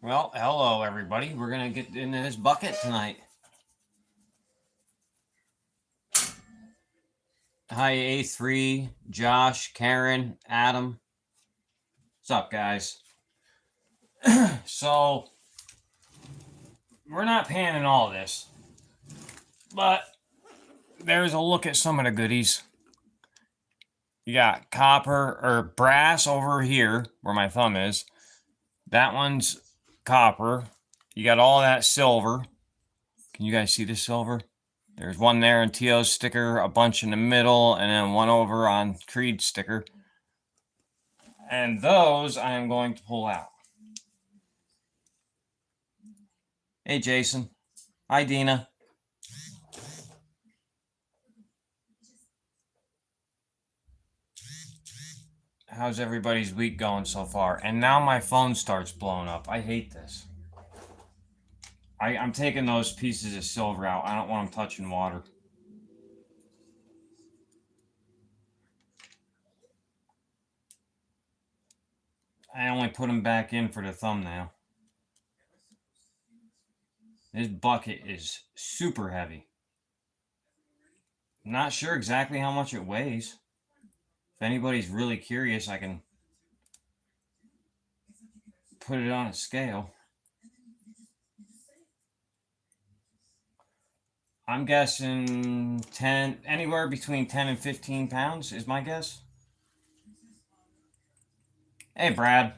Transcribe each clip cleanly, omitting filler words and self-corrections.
Well, hello everybody. We're gonna get into this bucket tonight. Hi A3, Josh, Karen, Adam. What's up, guys? So we're not panning all this, but there's a look at some of the goodies. You got copper or brass over here where my thumb is. That one's copper. You got all that silver. Can you guys see the silver? There's one there in T.O.'s sticker, a bunch in the middle, and then one over on Creed's sticker. And those I am going to pull out. Hey, Jason. Hi, Dina. How's everybody's week going so far? And now my phone starts blowing up. I hate this. I'm taking those pieces of silver out. I don't want them touching water. I only put them back in for the thumbnail. This bucket is super heavy. I'm not sure exactly how much it weighs. If anybody's really curious, I can put it on a scale. I'm guessing 10, anywhere between 10 and 15 pounds is my guess. Hey, Brad.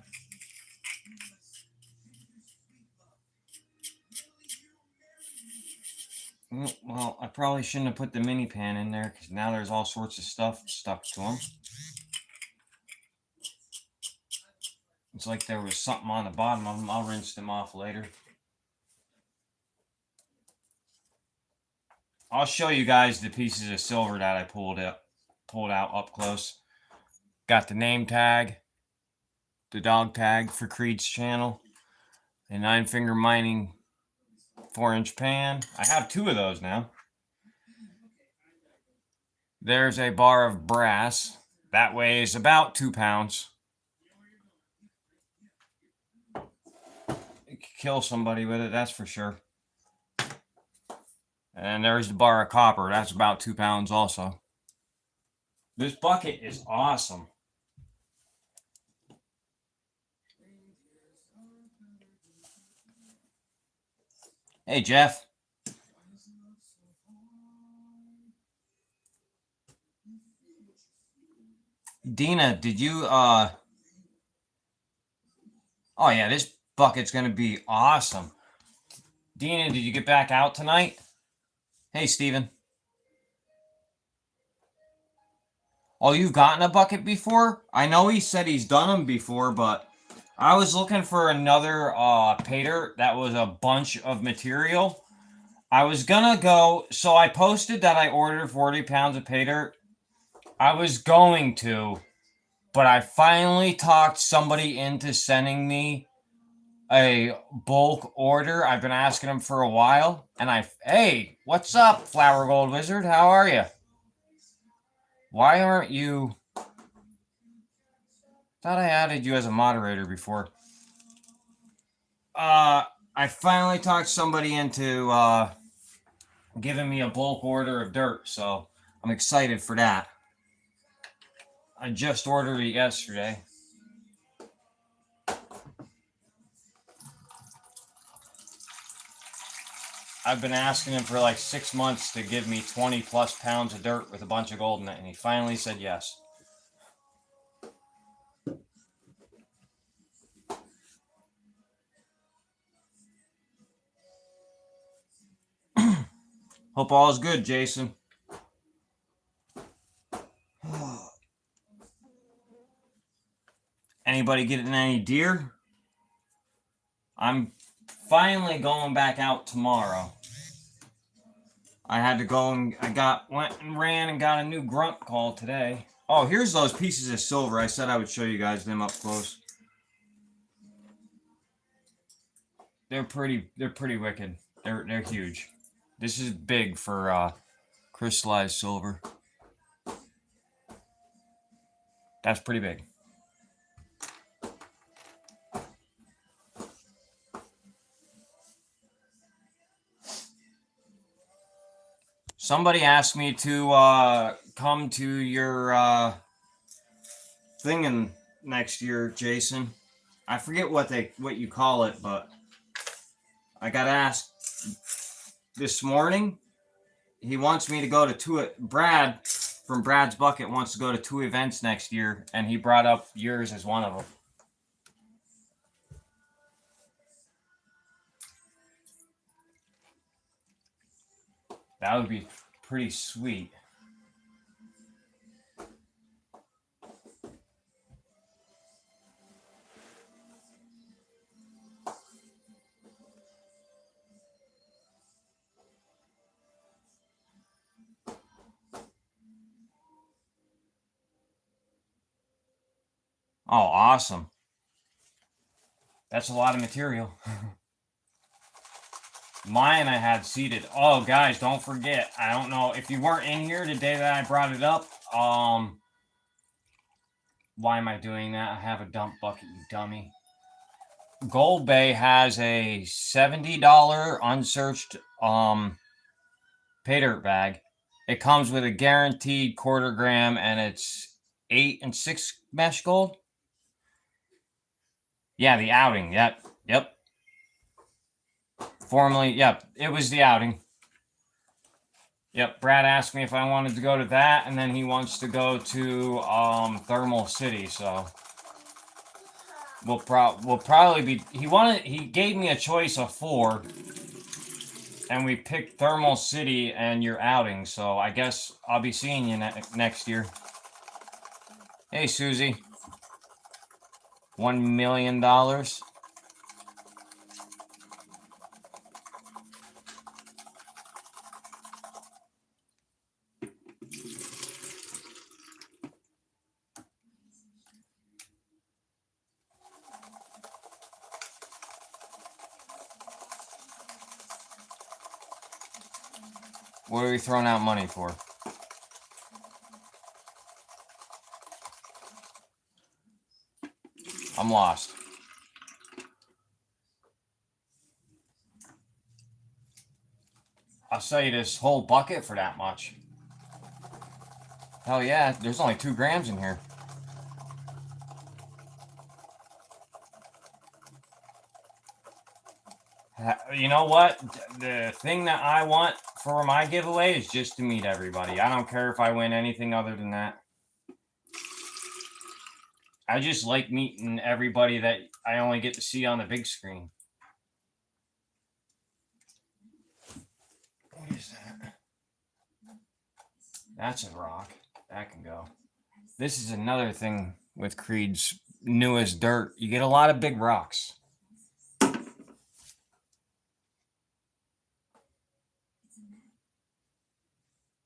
Well, I probably shouldn't have put the mini pan in there because now there's all sorts of stuff stuck to them. It's like there was something on the bottom of them. I'll rinse them off later. I'll show you guys the pieces of silver that I pulled out up close. Got the name tag, the dog tag for Creed's channel, a 9-finger mining 4-inch pan. I have 2 of those now. There's a bar of brass. That weighs about 2 pounds. You could kill somebody with it, that's for sure. And there's the bar of copper. That's about 2 pounds also. This bucket is awesome. Hey, Jeff. Dina, did you, oh yeah, this bucket's going to be awesome. Dina, did you get back out tonight? Hey, Steven. Oh, you've gotten a bucket before? I know he said he's done them before, but I was looking for another pay dirt that was a bunch of material. I was gonna go, so I posted that I ordered 40 pounds of pay dirt. I was going to, but I finally talked somebody into sending me a bulk order. I've been asking them for a while, and hey, what's up, Flower Gold Wizard? How are you? Why aren't you? Thought I added you as a moderator before. I finally talked somebody into giving me a bulk order of dirt, so I'm excited for that. I just ordered it yesterday. I've been asking him for like 6 months to give me 20 plus pounds of dirt with a bunch of gold in it, and he finally said yes. Hope all is good, Jason. Anybody getting any deer? I'm finally going back out tomorrow. I had to go and went and ran and got a new grunt call today. Oh, here's those pieces of silver. I said I would show you guys them up close. They're pretty wicked. They're huge. This is big for crystallized silver. That's pretty big. Somebody asked me to come to your thing in next year, Jason. I forget what you call it, but I got asked this morning. He wants me to go to two. Brad from Brad's Bucket wants to go to 2 events next year, and he brought up yours as one of them. That would be pretty sweet. Oh, awesome. That's a lot of material. Mine I had seated. Oh, guys, don't forget. I don't know if you weren't in here the day that I brought it up. Why am I doing that? I have a dump bucket, you dummy. Gold Bay has a $70 unsearched pay dirt bag. It comes with a guaranteed quarter gram, and it's 8 and 6 mesh gold. Yeah, the outing. Yep. Formerly, yep, it was the outing. Yep, Brad asked me if I wanted to go to that, and then he wants to go to Thermal City, so we'll probably be. He gave me a choice of 4, and we picked Thermal City and your outing, so I guess I'll be seeing you next year. Hey, Susie. $1 million. What are we throwing out money for? I'm lost. I'll sell you this whole bucket for that much. Hell yeah, there's only 2 grams in here. You know what? The thing that I want for my giveaway is just to meet everybody. I don't care if I win anything other than that. I just like meeting everybody that I only get to see on the big screen. What is that? That's a rock. That can go. This is another thing with Creed's newest dirt. You get a lot of big rocks.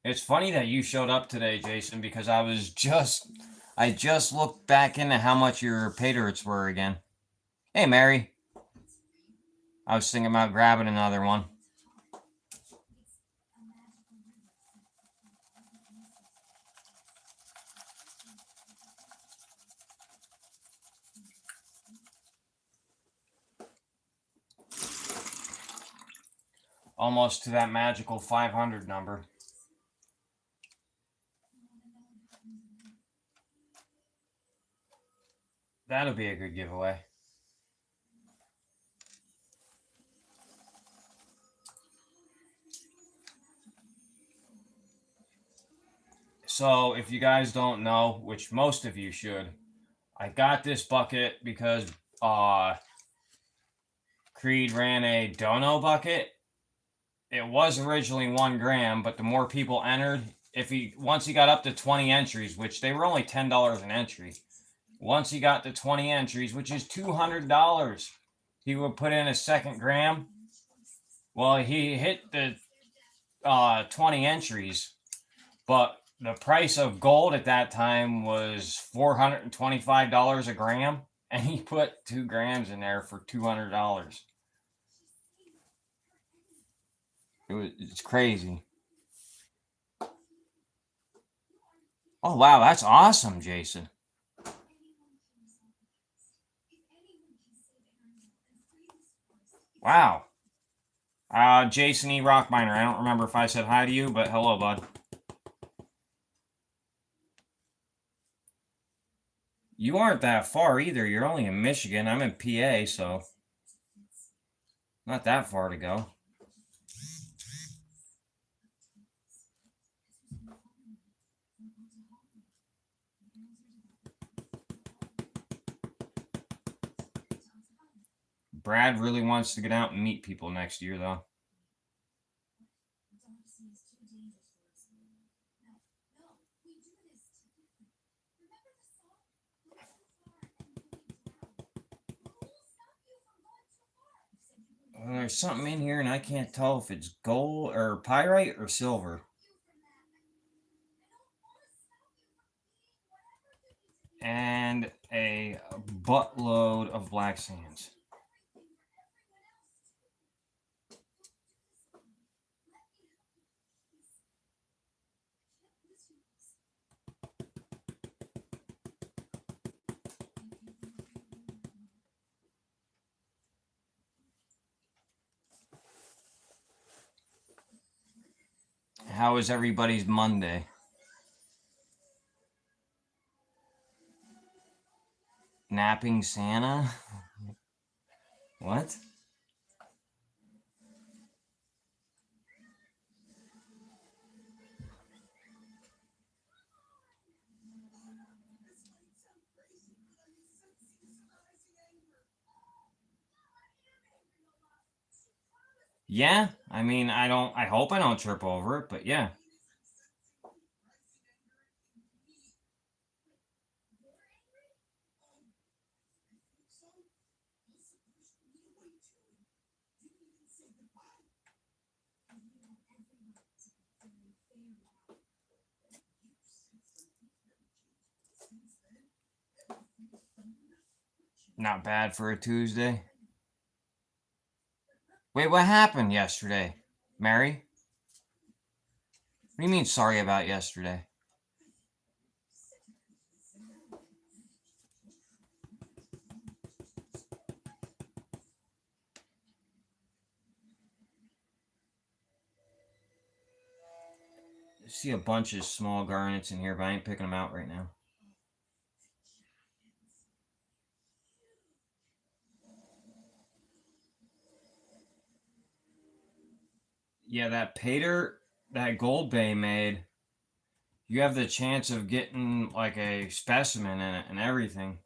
It's funny that you showed up today, Jason, because I just looked back into how much your pay dirts were again. Hey, Mary. I was thinking about grabbing another one. Almost to that magical 500 number. That'll be a good giveaway. So if you guys don't know, which most of you should, I got this bucket because Creed ran a Dono bucket. It was originally 1 gram, but the more people entered, once he got up to 20 entries, which they were only $10 an entry, once he got to 20 entries, which is $200, he would put in a 2nd gram. Well, he hit the 20 entries, but the price of gold at that time was $425 a gram, and he put 2 grams in there for $200. It's crazy. Oh, wow, that's awesome, Jason. Wow. Jason E. Rockminer. I don't remember if I said hi to you, but hello, bud. You aren't that far either. You're only in Michigan. I'm in PA, so not that far to go. Brad really wants to get out and meet people next year, though. There's something in here, and I can't tell if it's gold or pyrite or silver. And a buttload of black sands. How is everybody's Monday? Napping Santa? What? Yeah, I mean, I hope I don't trip over it, but yeah. Not bad for a Tuesday. Wait, what happened yesterday? Mary? What do you mean sorry about yesterday? I see a bunch of small garnets in here, but I ain't picking them out right now. Yeah, that paydirt that Gold Bay made, you have the chance of getting like a specimen in it and everything.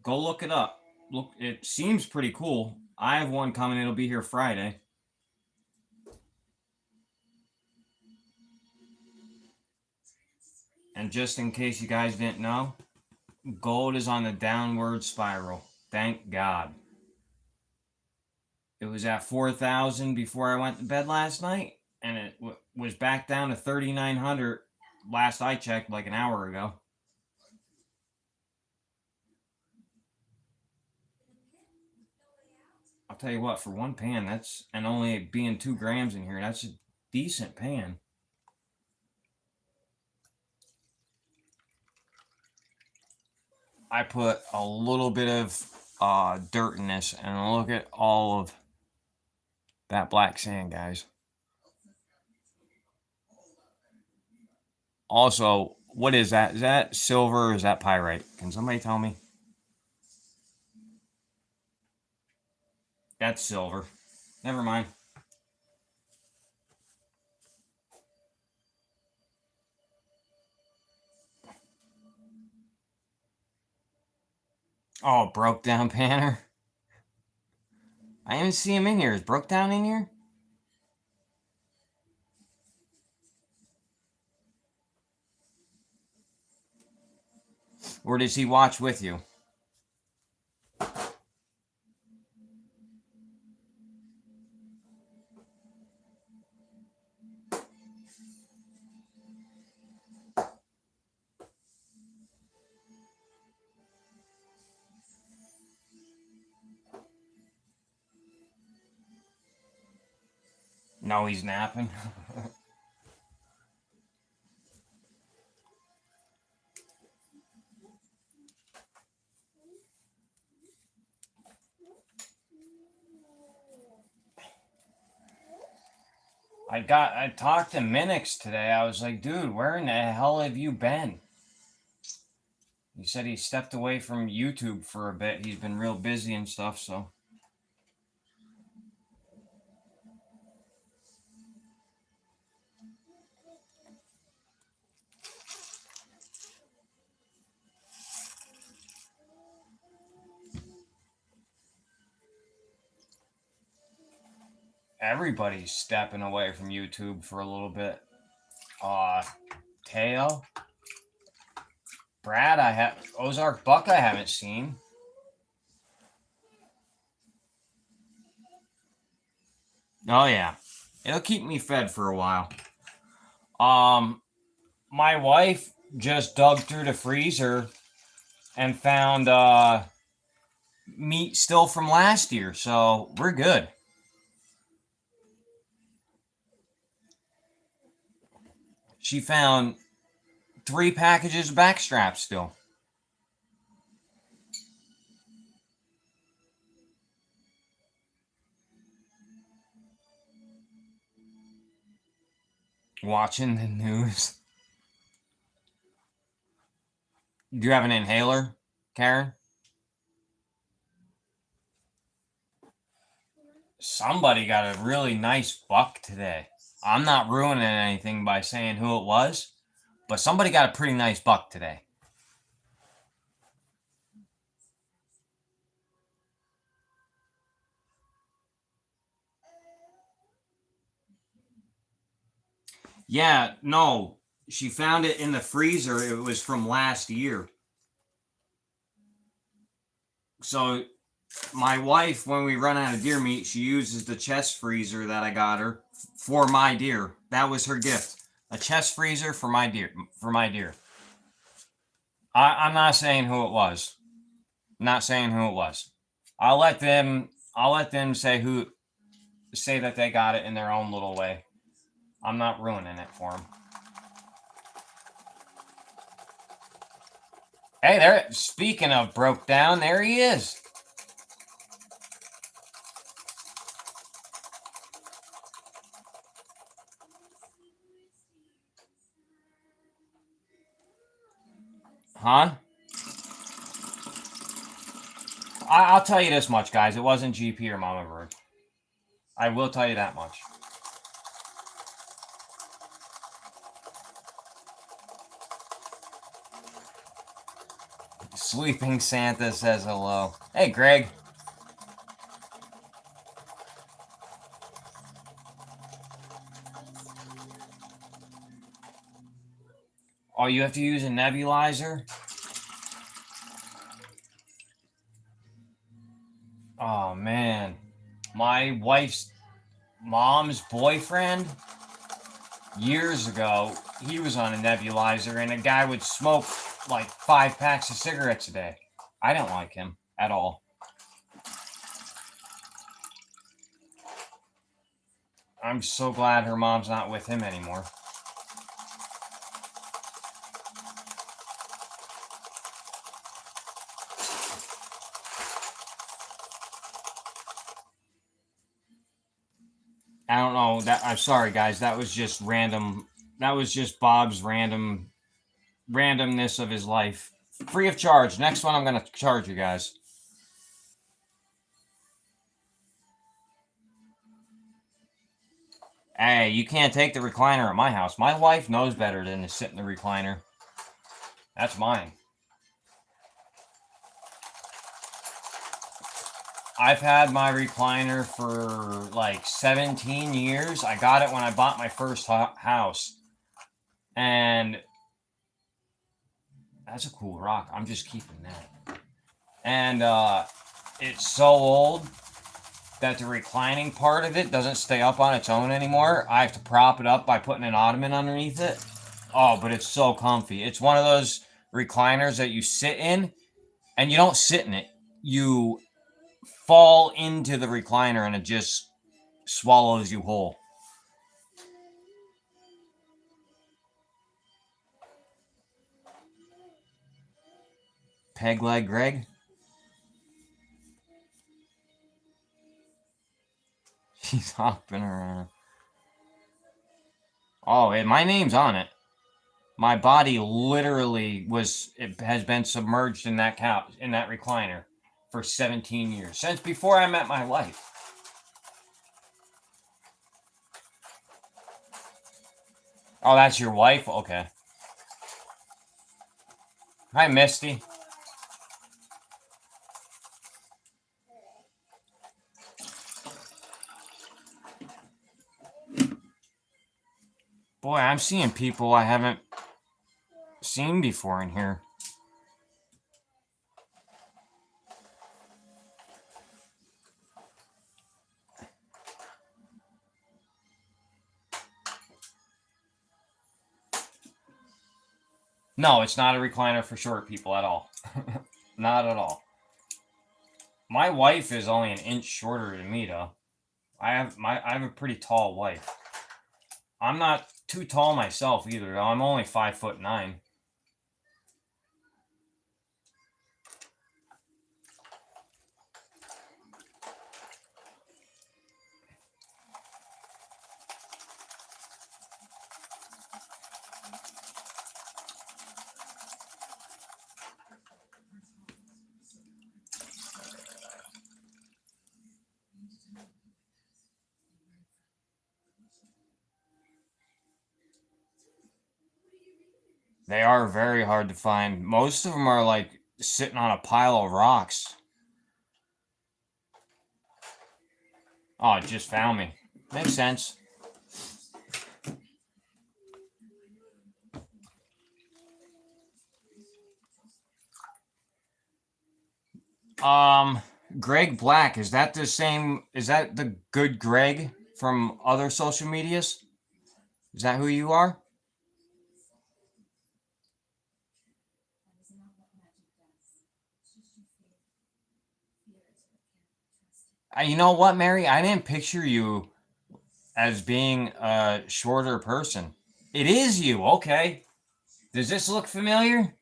Go look it up. Look, it seems pretty cool. I have one coming. It'll be here Friday. And just in case you guys didn't know, gold is on the downward spiral. Thank God. It was at 4,000 before I went to bed last night, and it was back down to 3,900 last I checked, like an hour ago. I'll tell you what, for one pan, that's, and only being 2 grams in here, that's a decent pan. I put a little bit of dirt in this, and look at all of that black sand, guys. Also, what is that? Is that silver or is that pyrite? Can somebody tell me? That's silver. Never mind. Oh, broke down panner. I didn't see him in here. Is broke down in here? Or does he watch with you? No, he's napping. I talked to Minix today. I was like, dude, where in the hell have you been? He said he stepped away from YouTube for a bit. He's been real busy and stuff, so. Everybody's stepping away from YouTube for a little bit. Teo, Brad, I have Ozark Buck. I haven't seen. Oh yeah, it'll keep me fed for a while. My wife just dug through the freezer and found meat still from last year, so we're good. She found 3 packages of backstraps still. Watching the news. Do you have an inhaler, Karen? Somebody got a really nice buck today. I'm not ruining anything by saying who it was, but somebody got a pretty nice buck today. Yeah, no, she found it in the freezer. It was from last year. So my wife, when we run out of deer meat, she uses the chest freezer that I got her for my deer. That was her gift. A chest freezer for my deer. For my deer. I'm not saying who it was. Not saying who it was. I'll let them. I'll let them say who. Say that they got it in their own little way. I'm not ruining it for them. Hey, there. Speaking of broke down, there he is. Huh? I'll tell you this much, guys. It wasn't GP or Mama Bird. I will tell you that much. Sleeping Santa says hello. Hey, Greg. Oh, you have to use a nebulizer? Oh, man. My wife's mom's boyfriend, years ago, he was on a nebulizer, and a guy would smoke like 5 packs of cigarettes a day. I don't like him at all. I'm so glad her mom's not with him anymore. I don't know. I'm sorry, guys. That was just random. That was just Bob's randomness of his life. Free of charge. Next one, I'm going to charge you guys. Hey, you can't take the recliner at my house. My wife knows better than to sit in the recliner. That's mine. I've had my recliner for like 17 years. I got it when I bought my first house. And that's a cool rock. I'm just keeping that. And it's so old that the reclining part of it doesn't stay up on its own anymore. I have to prop it up by putting an ottoman underneath it. Oh, but it's so comfy. It's one of those recliners that you sit in, and you don't sit in it. You fall into the recliner, and it just swallows you whole. Peg leg Greg? She's hopping around. Oh, my name's on it. My body literally has been submerged in that couch, in that recliner for 17 years, since before I met my wife. Oh, that's your wife? Okay. Hi, Misty. Boy, I'm seeing people I haven't seen before in here. No, it's not a recliner for short people at all. Not at all. My wife is only an inch shorter than me, though. I have a pretty tall wife. I'm not too tall myself either, though. I'm only 5'9". They are very hard to find. Most of them are like sitting on a pile of rocks. Oh, it just found me. Makes sense. Greg Black, is that the same? Is that the good Greg from other social medias? Is that who you are? You know what, Mary? I didn't picture you as being a shorter person. It is you. Okay. Does this look familiar?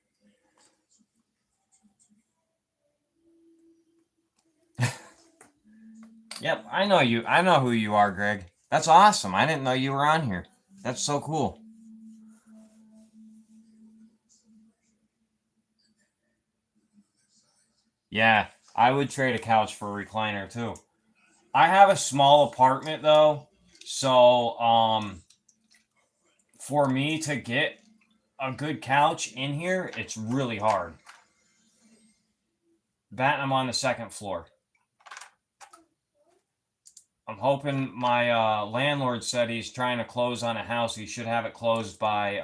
Yep, I know you. I know who you are, Greg. That's awesome. I didn't know you were on here. That's so cool. Yeah, I would trade a couch for a recliner too. I have a small apartment though, so for me to get a good couch in here, it's really hard. That I'm on the second floor. I'm hoping my landlord said he's trying to close on a house. He should have it closed by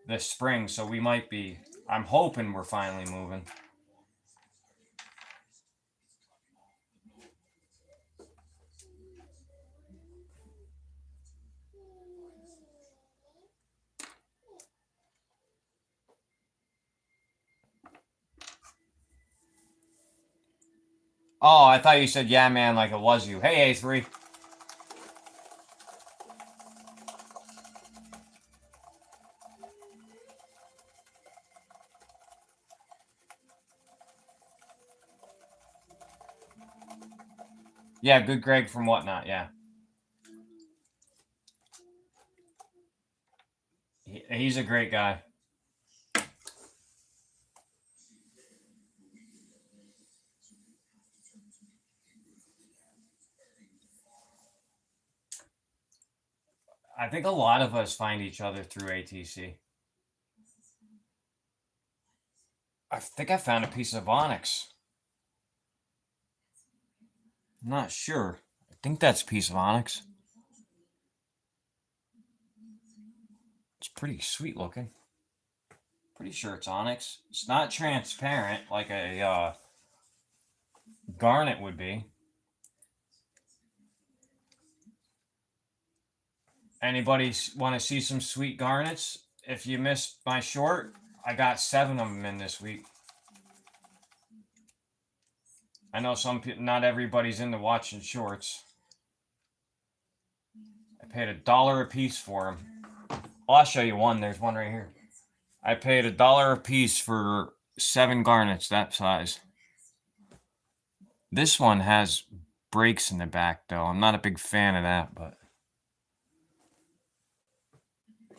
this spring, so we might be. I'm hoping we're finally moving. Oh, I thought you said yeah, man, like it was you. Hey, A3. Yeah, good Greg from Whatnot. Yeah, he's a great guy. I think a lot of us find each other through ATC. I think I found a piece of onyx. I'm not sure. I think that's a piece of onyx. It's pretty sweet looking. Pretty sure it's onyx. It's not transparent like a garnet would be. Anybody want to see some sweet garnets? If you missed my short, I got 7 of them in this week. I know not everybody's into watching shorts. I paid $1 a piece for them. I'll show you one. There's one right here. I paid $1 a piece for 7 garnets that size. This one has breaks in the back, though. I'm not a big fan of that, but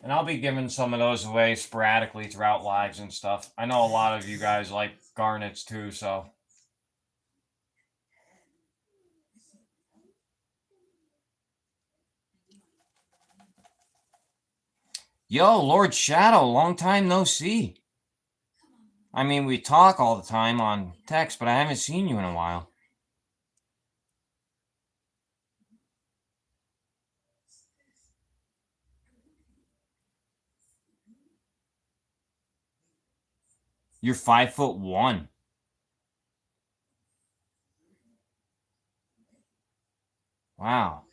And I'll be giving some of those away sporadically throughout lives and stuff. I know a lot of you guys like garnets too, so. Yo, Lord Shadow, long time no see. I mean, we talk all the time on text, but I haven't seen you in a while. You're 5'1". Wow.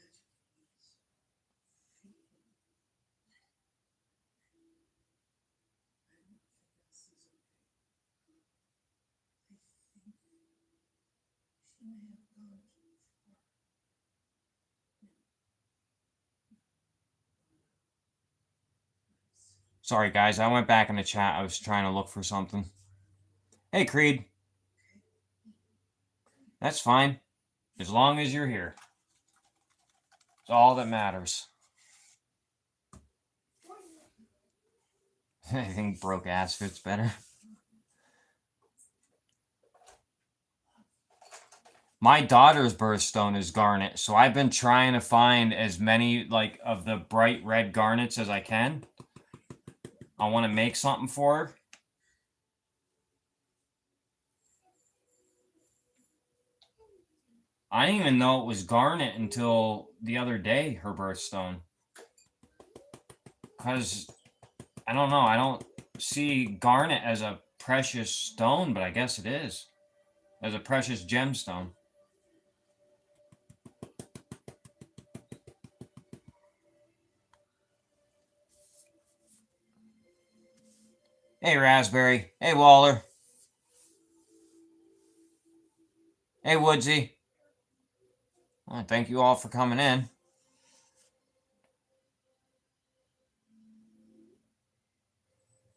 Sorry, guys. I went back in the chat. I was trying to look for something. Hey, Creed. That's fine. As long as you're here. It's all that matters. I think broke ass fits better. My daughter's birthstone is garnet, so I've been trying to find as many like of the bright red garnets as I can. I want to make something for her. I didn't even know it was garnet until the other day, her birthstone. Because, I don't know, I don't see garnet as a precious stone, but I guess it is. As a precious gemstone. Hey, Raspberry. Hey, Waller. Hey, Woodsy. Well, thank you all for coming in.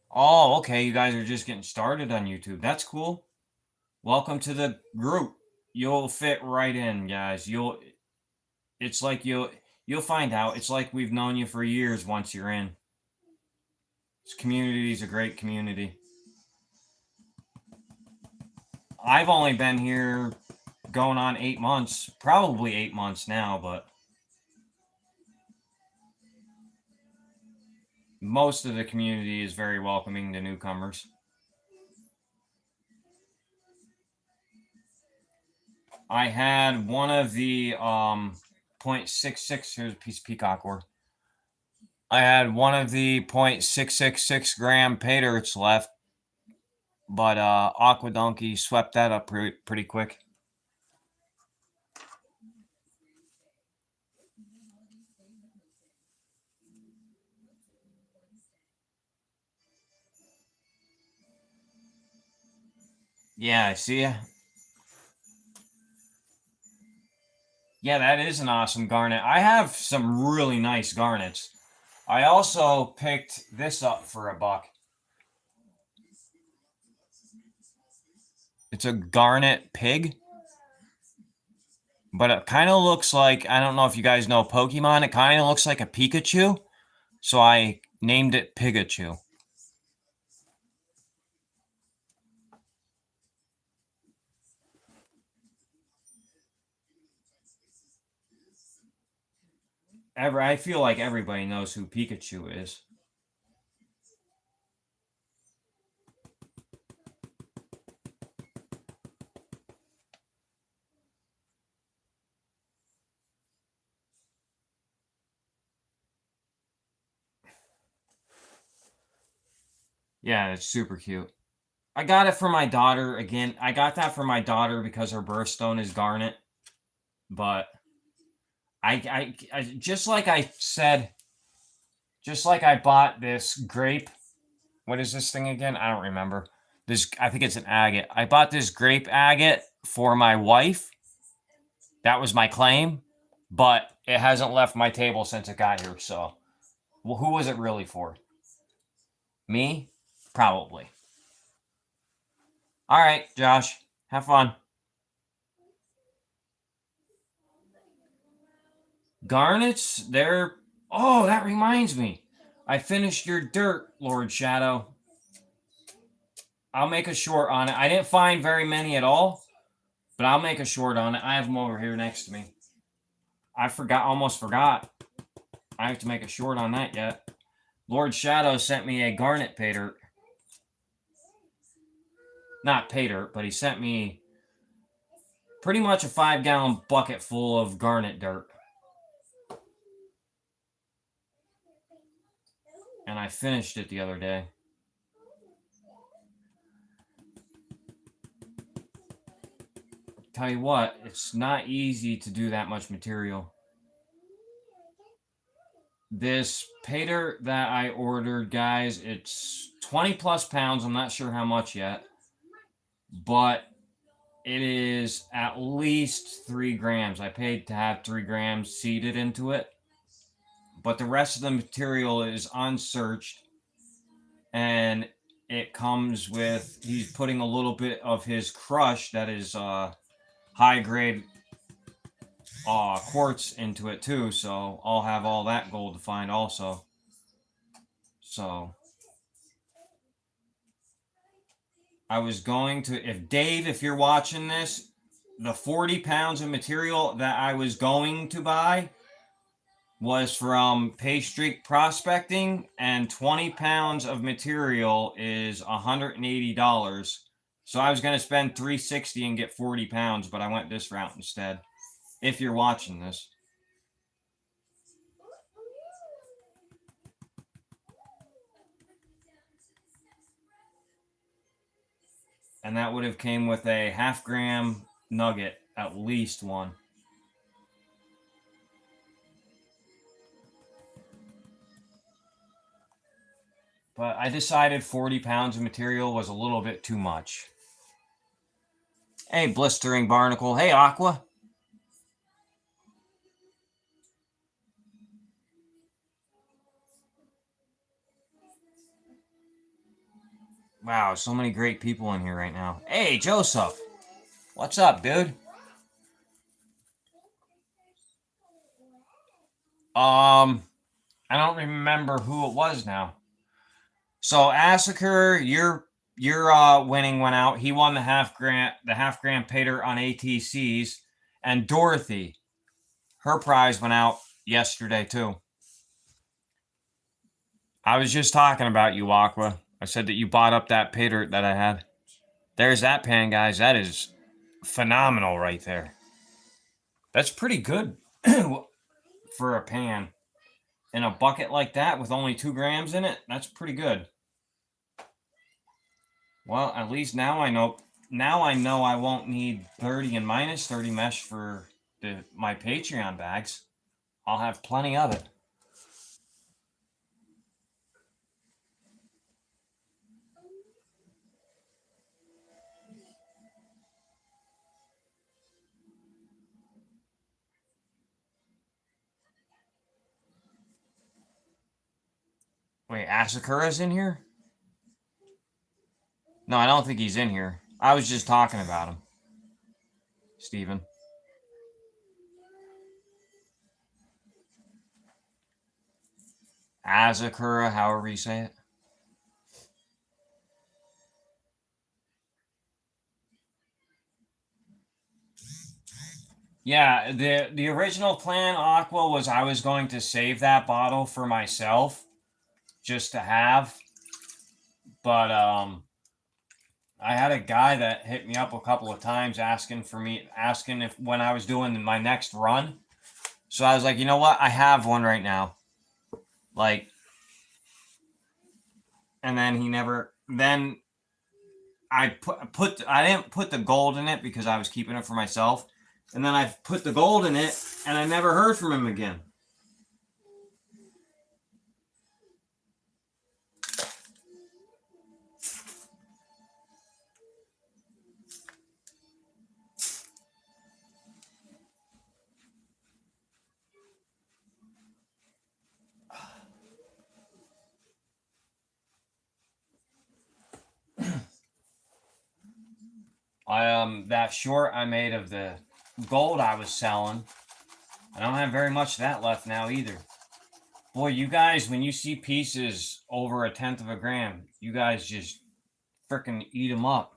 Oh, okay. You guys are just getting started on YouTube. That's cool. Welcome to the group. You'll fit right in, guys. It's like you'll find out. It's like we've known you for years once you're in. This community is a great community. I've only been here going on 8 months, probably 8 months now, but most of the community is very welcoming to newcomers. I had one of the 0.66, here's a piece of peacock ore. I had one of the 0.666 gram pay dirts left, but Aqua Donkey swept that up pretty quick. Yeah, I see ya. Yeah, that is an awesome garnet. I have some really nice garnets. I also picked this up for $1. It's a garnet pig, but it kind of looks like, I don't know if you guys know Pokemon, it kind of looks like a Pikachu, so I named it Pikachu. I feel like everybody knows who Pikachu is. Yeah, it's super cute. I got it for my daughter. Again, I got that for my daughter because her birthstone is garnet. But I just like I said, just like I bought this grape. What is this thing again? I don't remember. I think it's an agate. I bought this grape agate for my wife. That was my claim, but it hasn't left my table since it got here. So, well, who was it really for? Me? Probably. All right, Josh. Have fun. Garnets, they're... Oh, that reminds me. I finished your dirt, Lord Shadow. I'll make a short on it. I didn't find very many at all, but I'll make a short on it. I have them over here next to me. I almost forgot. I have to make a short on that yet. Lord Shadow sent me a garnet pay dirt. Not pay dirt, but he sent me pretty much a 5-gallon bucket full of garnet dirt. And I finished it the other day. Tell you what, it's not easy to do that much material. This pay dirt that I ordered, guys, it's 20 plus pounds. I'm not sure how much yet, but it is at least 3 grams. I paid to have 3 grams seeded into it, but the rest of the material is unsearched, and it comes with, he's putting a little bit of his crush that is high grade quartz into it too, so I'll have all that gold to find also. So I was going to, if you're watching this, the 40 pounds of material that I was going to buy was from B&BPaydirtProspecting, and 20 pounds of material is $180. So I was going to spend $360 and get 40 pounds, but I went this route instead. If you're watching this. And that would have came with a 0.5 gram nugget, at least one. But I decided 40 pounds of material was a little bit too much. Hey, Blistering Barnacle. Hey, Aqua. Wow, so many great people in here right now. Hey, Joseph. What's up, dude? I don't remember who it was now. So Assaker, your winning went out. He won the 0.5 gram pay dirt on ATCs, and Dorothy, her prize went out yesterday too. I was just talking about you, Aqua. I said that you bought up that pay dirt that I had. There's that pan, guys. That is phenomenal right there. That's pretty good for a pan. In a bucket like that with only 2 grams in it, that's pretty good. Well, at least now I know. Now I know I won't need 30 and minus 30 mesh for my Patreon bags. I'll have plenty of it. Wait, Asakura's in here? No, I don't think he's in here. I was just talking about him. Steven. Asakura, however you say it. Yeah, the original plan, Aqua, was I was going to save that bottle for myself, just to have. But I had a guy that hit me up a couple of times asking if when I was doing my next run. So I was like, you know what? I have one right now. Like, and then I didn't put the gold in it because I was keeping it for myself. And then I put the gold in it, and I never heard from him again. That short I made of the gold I was selling, I don't have very much of that left now either. Boy, you guys, when you see pieces over 1/10 of a gram, you guys just freaking eat them up.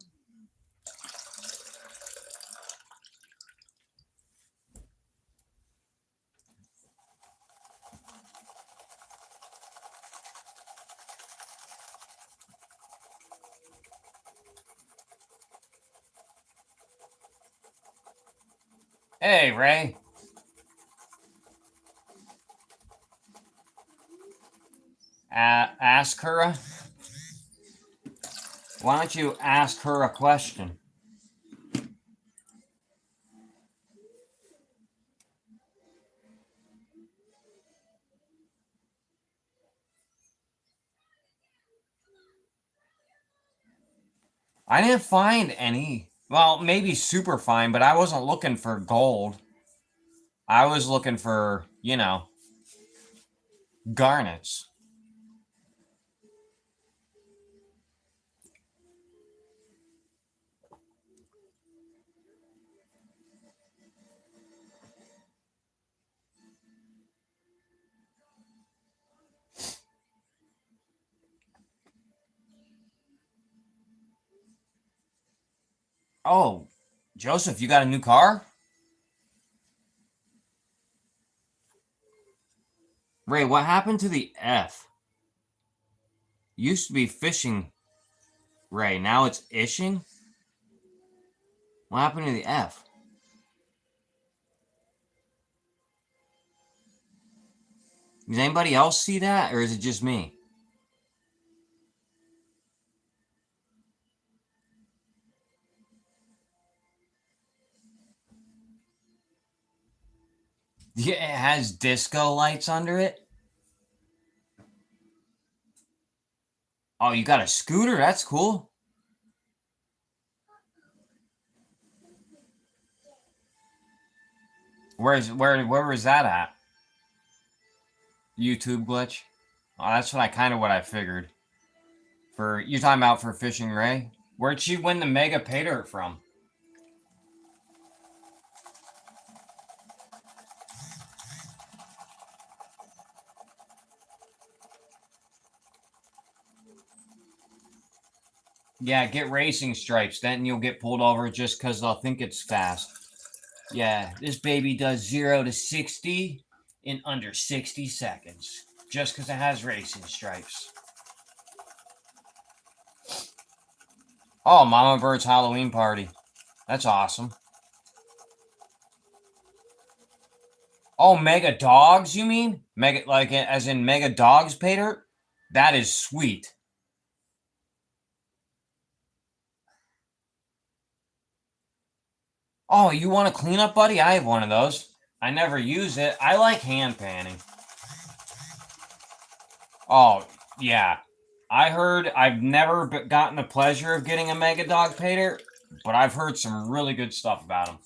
Hey, Ray. Ask her. Why don't you ask her a question? I didn't find any. Well, maybe super fine, but I wasn't looking for gold. I was looking for, garnets. Oh, Joseph, you got a new car? Ray, what happened to the F? Used to be fishing, Ray. Now it's ishing? What happened to the F? Does anybody else see that, or is it just me? Yeah, it has disco lights under it. Oh, you got a scooter? That's cool. Where was that at? YouTube glitch? Oh, that's what I figured. For you're talking about for fishing Ray? Where'd she win the mega pay dirt from? Yeah, get racing stripes. Then you'll get pulled over just because they'll think it's fast. Yeah, this baby does 0 to 60 in under 60 seconds. Just because it has racing stripes. Oh, Mama Bird's Halloween party. That's awesome. Oh, Mega Dogs, you mean? Mega, like as in Mega Dogs pay dirt? That is sweet. Oh, you want a cleanup buddy? I have one of those. I never use it. I like hand panning. Oh, yeah. I heard I've never gotten the pleasure of getting a Mega Dog pay dirt, but I've heard some really good stuff about them.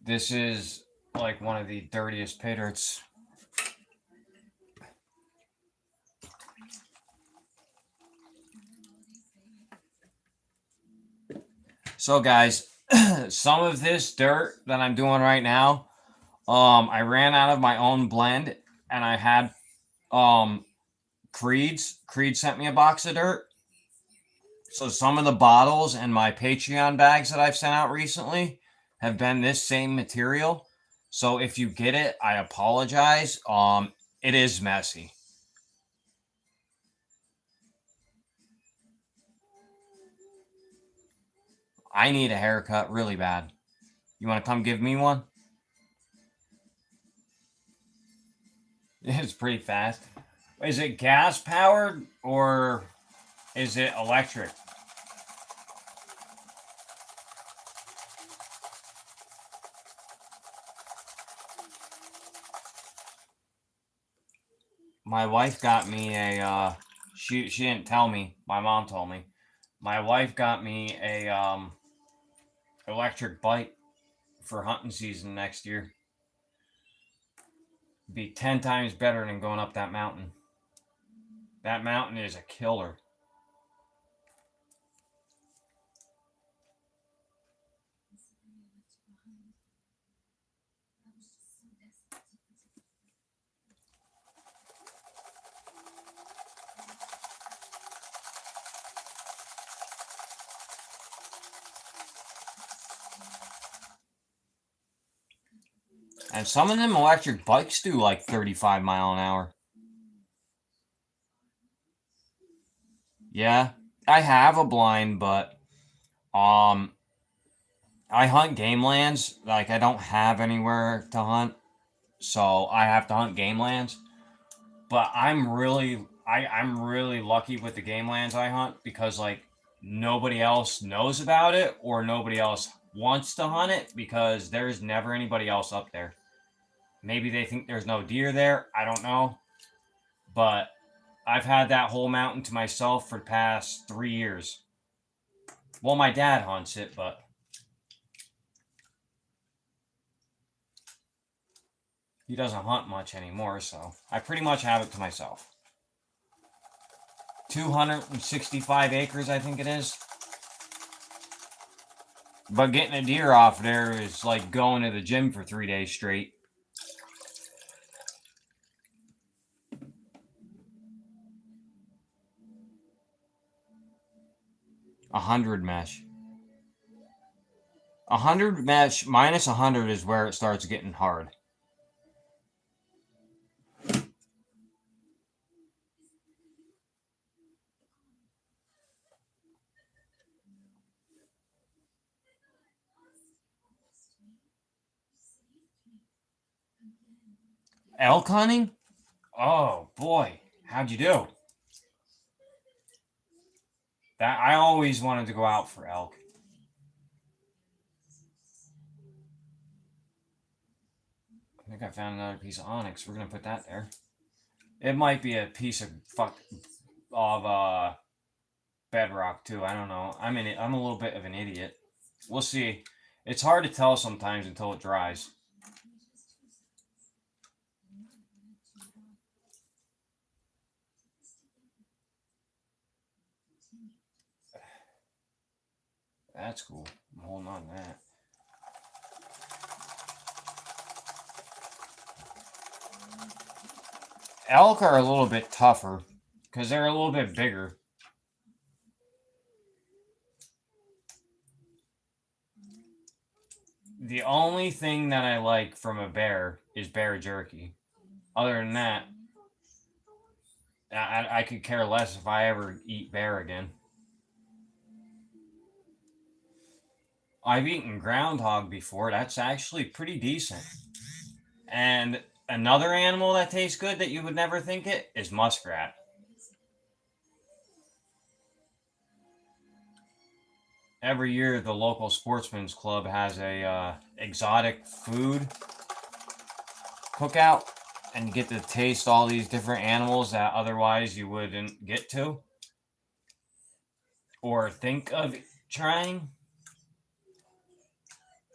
This is like one of the dirtiest pay dirts. So, guys, some of this dirt that I'm doing right now, I ran out of my own blend, and I had Creed's. Creed sent me a box of dirt. So some of the bottles and my Patreon bags that I've sent out recently have been this same material. So if you get it, I apologize. It is messy. I need a haircut really bad. You want to come give me one? It's pretty fast. Is it gas powered or is it electric? My wife got me a she didn't tell me. My mom told me. My wife got me a electric bike for hunting season next year. Be 10 times better than going up that mountain. That mountain is a killer. And some of them electric bikes do like 35 mile an hour. Yeah, I have a blind, but um, I hunt game lands. Like I don't have anywhere to hunt, so I have to hunt game lands. But I'm really lucky with the game lands I hunt because like nobody else knows about it or nobody else wants to hunt it because there's never anybody else up there. Maybe they think there's no deer there. I don't know. But I've had that whole mountain to myself for the past 3 years. Well, my dad hunts it, but he doesn't hunt much anymore, so I pretty much have it to myself. 265 acres, I think it is. But getting a deer off there is like going to the gym for 3 days straight. A 100 mesh. 100 mesh minus 100 is where it starts getting hard. Elk hunting? Oh boy, how'd you do? That I always wanted to go out for elk. I think I found another piece of onyx. We're gonna put that there. It might be a piece of bedrock too. I don't know. I'm a little bit of an idiot. We'll see. It's hard to tell sometimes until it dries. That's cool. I'm holding on to that. Elk are a little bit tougher because they're a little bit bigger. The only thing that I like from a bear is bear jerky. Other than that, I could care less if I ever eat bear again. I've eaten groundhog before. That's actually pretty decent. And another animal that tastes good that you would never think it is muskrat. Every year, the local sportsman's club has a exotic food cookout, and you get to taste all these different animals that otherwise you wouldn't get to or think of trying.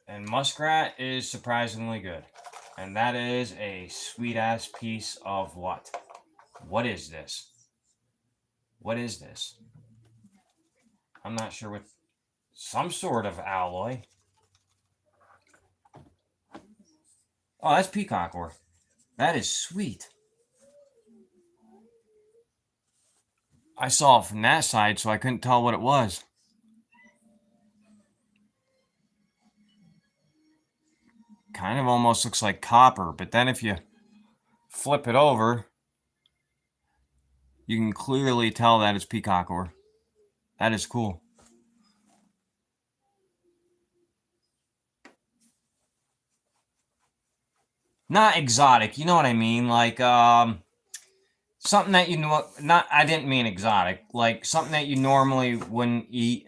And muskrat is surprisingly good. And that is a sweet ass piece of what? What is this? What is this? I'm not sure what. Some sort of alloy. Oh, that's peacock ore. That is sweet. I saw it from that side, so I couldn't tell what it was. Kind of almost looks like copper, but then if you flip it over, you can clearly tell that it's peacock ore. That is cool. Not exotic, you know what I mean? Like something that you know. Not I didn't mean exotic. Like something that you normally wouldn't eat.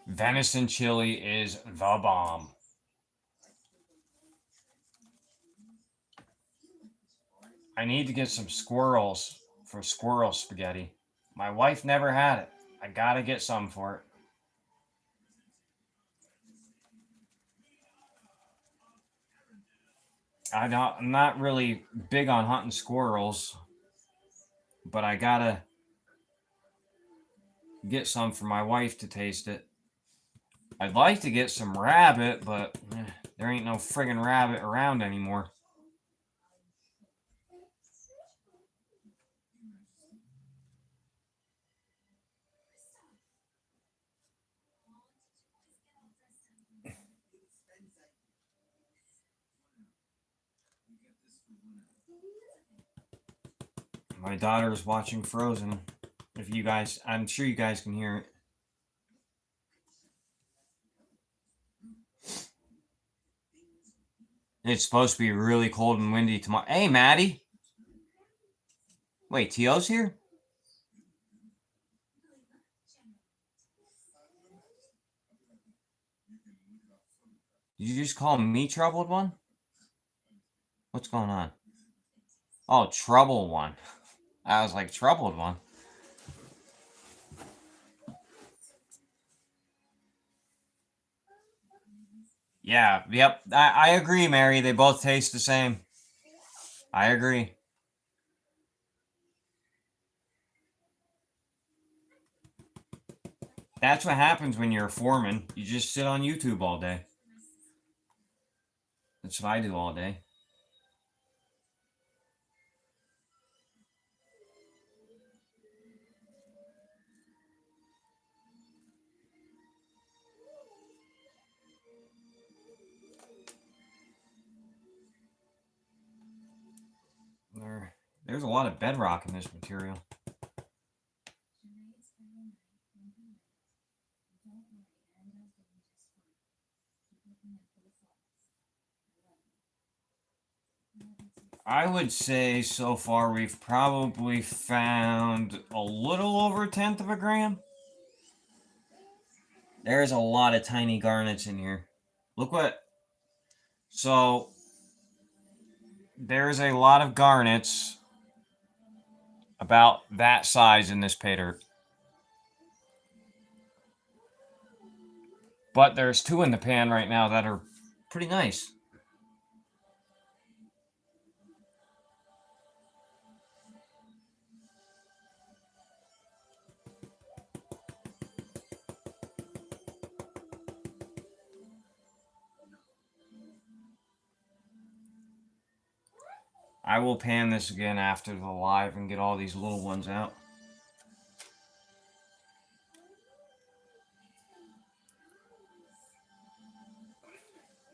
Venison chili is the bomb. I need to get some squirrels for squirrel spaghetti. My wife never had it. I gotta get some for it. I'm not really big on hunting squirrels, but I gotta get some for my wife to taste it. I'd like to get some rabbit, but there ain't no friggin' rabbit around anymore. My daughter's watching Frozen. If you guys, I'm sure you guys can hear it. It's supposed to be really cold and windy tomorrow. Hey, Maddie. Wait, T.O.'s here? Did you just call me Troubled One? What's going on? Oh, Trouble One. I was like, Troubled One. Yeah, yep. I agree, Mary. They both taste the same. I agree. That's what happens when you're a foreman. You just sit on YouTube all day. That's what I do all day. There's a lot of bedrock in this material. I would say so far we've probably found a little over 1/10 of a gram. There's a lot of tiny garnets in here. Look what... So, there's a lot of garnets about that size in this pay dirt. But there's 2 in the pan right now that are pretty nice. I will pan this again after the live and get all these little ones out.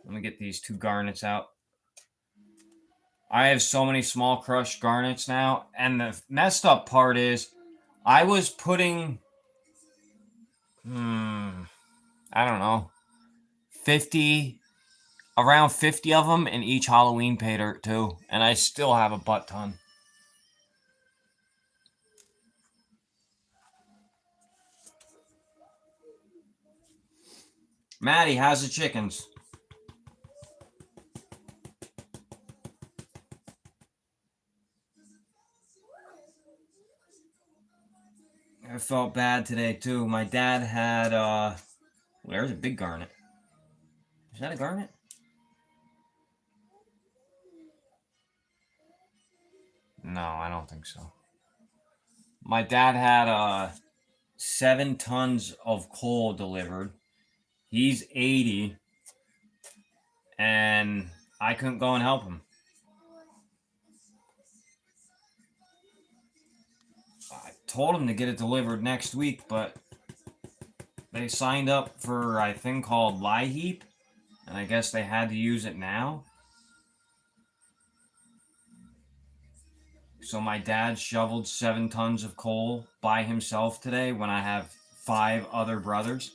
Let me get these 2 garnets out. I have so many small crushed garnets now, and the messed up part is I was putting, I don't know, 50, around 50 of them in each Halloween pay dirt too, and I still have a butt ton. Maddie, how's the chickens? I felt bad today too. My dad had there's a big garnet. Is that a garnet? No, I don't think so. My dad had 7 tons of coal delivered. He's 80, and I couldn't go and help him. I told him to get it delivered next week, but they signed up for a thing called Lie Heap, and I guess they had to use it now. So my dad shoveled 7 tons of coal by himself today when I have 5 other brothers.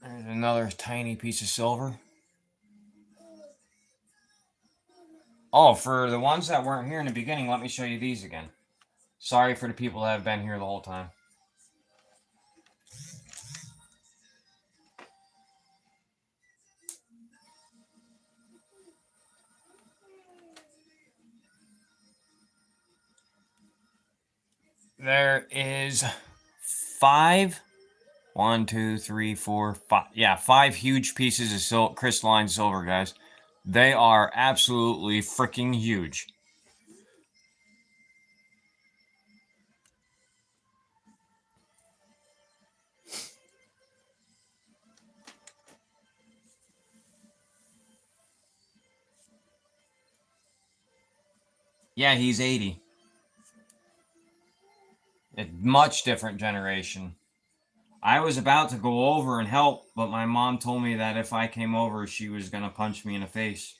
There's another tiny piece of silver. Oh, for the ones that weren't here in the beginning, let me show you these again. Sorry for the people that have been here the whole time. There is 5. 1, 2, 3, 4, 5. Yeah, 5 huge pieces of crystalline silver, guys. They are absolutely freaking huge. Yeah, he's 80. A much different generation. I was about to go over and help, but my mom told me that if I came over, she was going to punch me in the face.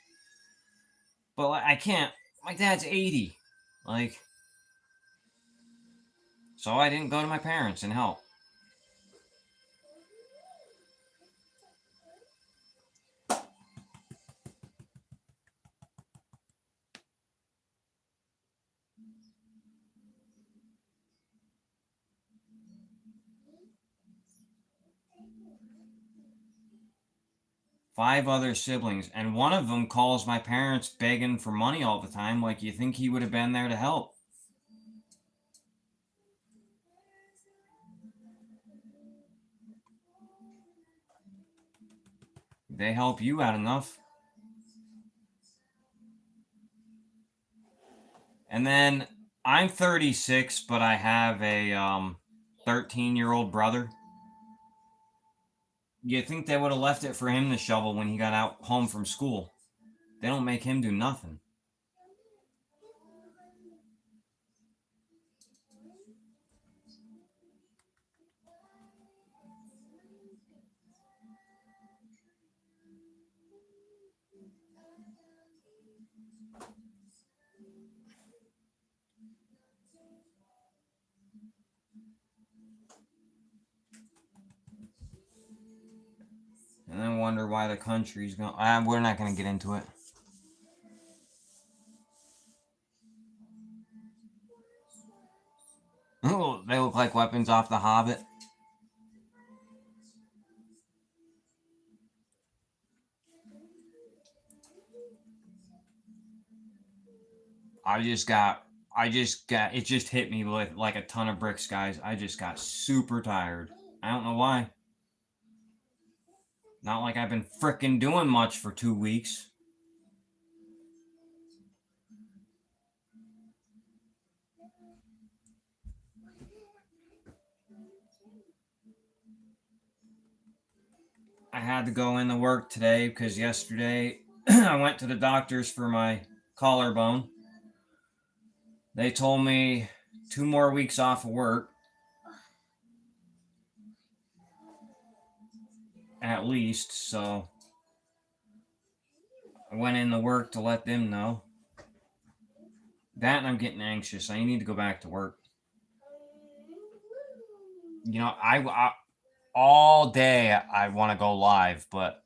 But I can't. My dad's 80. Like, so I didn't go to my parents and help. Five other siblings, and one of them calls my parents begging for money all the time. Like, you think he would have been there to help? They help you out enough. And then I'm 36, but I have a 13-year-old brother. You think they would have left it for him to shovel when he got out home from school? They don't make him do nothing. And then wonder why the country's going. We're not going to get into it. Ooh, they look like weapons off The Hobbit. It just hit me with like a ton of bricks, guys. I just got super tired. I don't know why. Not like I've been frickin' doing much for 2 weeks. I had to go into work today because yesterday I went to the doctor's for my collarbone. They told me 2 more weeks off of work. At least, so I went into work to let them know. That and I'm getting anxious. I need to go back to work. You know, I all day I want to go live, but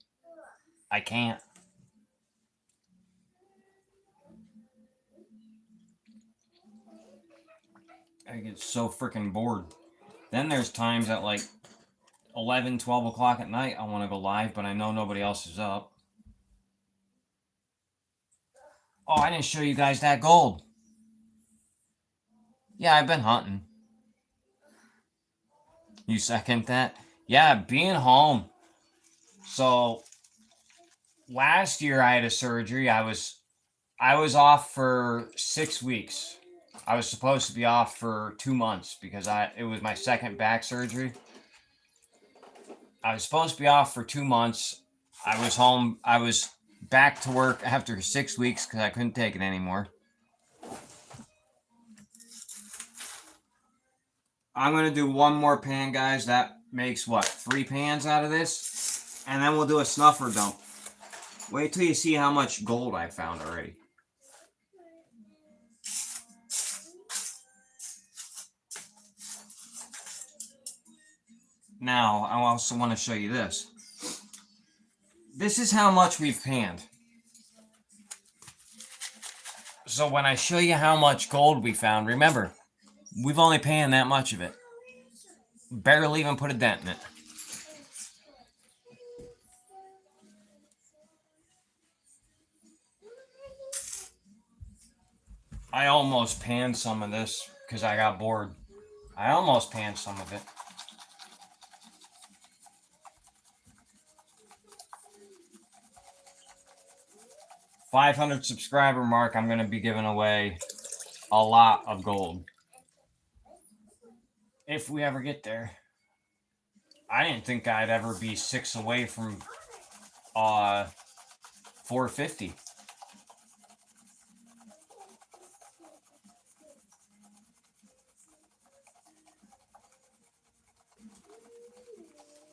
I can't. I get so freaking bored. Then there's times at like 11, 12 o'clock at night I want to go live, but I know nobody else is up. Oh, I didn't show you guys that gold. Yeah, I've been hunting. You second that? Yeah, being home. So last year I had a surgery. I was off for 6 weeks. I was supposed to be off for 2 months because it was my second back surgery. I was supposed to be off for 2 months. I was home. I was back to work after 6 weeks because I couldn't take it anymore. I'm going to do one more pan, guys. That makes, what, 3 pans out of this? And then we'll do a snuffer dump. Wait till you see how much gold I found already. Now, I also want to show you this. This is how much we've panned. So when I show you how much gold we found, remember, we've only paying that much of it. Barely even put a dent in it. I almost panned some of this because I got bored. I almost panned some of it. $500 subscriber mark, I'm going to be giving away a lot of gold. If we ever get there. I didn't think I'd ever be 6 away from 450.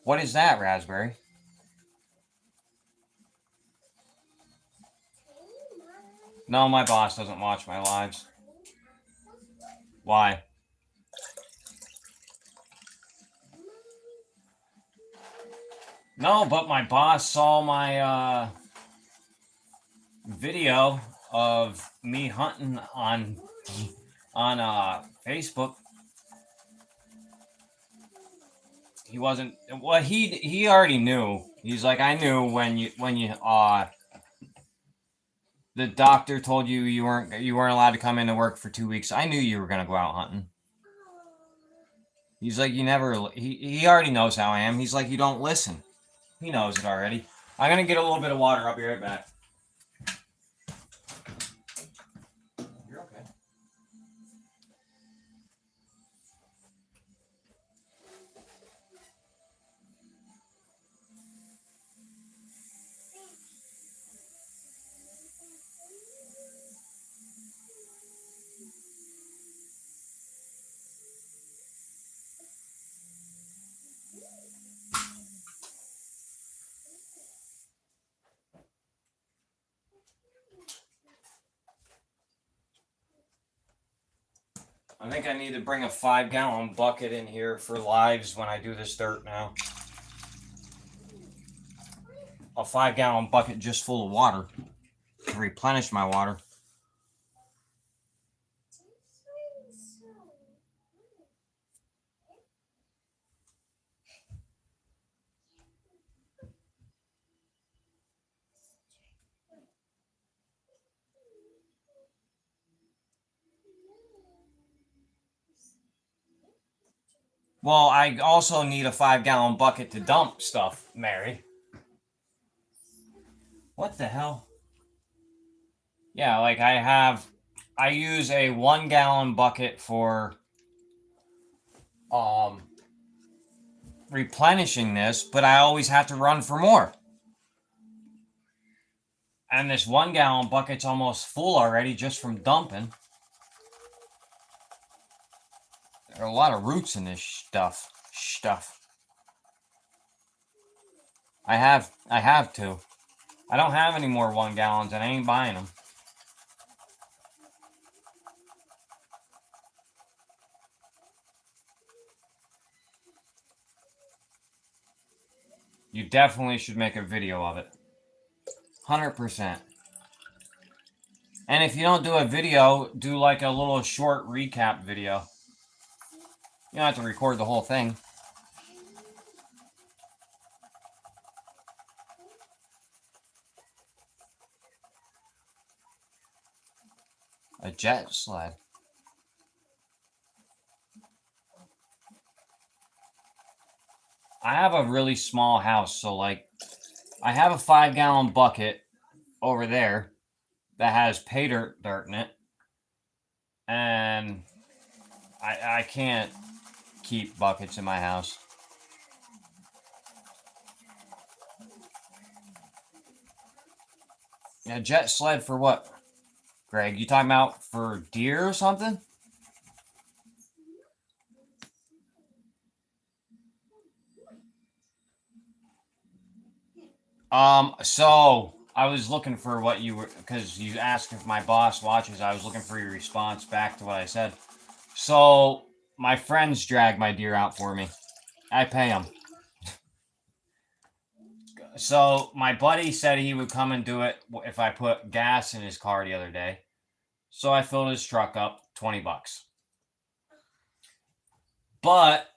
What is that, Raspberry? No, my boss doesn't watch my lives. Why? No, but my boss saw my video of me hunting on Facebook. He wasn't. Well, he already knew. He's like, I knew when you the doctor told you you weren't allowed to come into work for 2 weeks. I knew you were gonna go out hunting. He's like, you never. He already knows how I am. He's like, you don't listen. He knows it already. I'm gonna get a little bit of water. I'll be right back. You're okay. I think I need to bring a 5-gallon bucket in here for lives when I do this dirt now. A 5-gallon bucket just full of water to replenish my water. Well, I also need a 5-gallon bucket to dump stuff, Mary. What the hell? Yeah, like I use a 1-gallon bucket for replenishing this, but I always have to run for more. And this 1-gallon bucket's almost full already just from dumping. There are a lot of roots in this stuff. I have to. I don't have any more 1-gallons and I ain't buying them. You definitely should make a video of it. 100%. And if you don't do a video, do like a little short recap video. You don't have to record the whole thing. A jet sled. I have a really small house, so like I have a 5-gallon bucket over there that has pay dirt in it. And I can't keep buckets in my house. A jet sled for what, Greg? You talking about for deer or something? So I was looking for what you were, because you asked if my boss watches. I was looking for your response back to what I said. So my friends drag my deer out for me. I pay them. So my buddy said he would come and do it if I put gas in his car the other day. So I filled his truck up, 20 bucks. But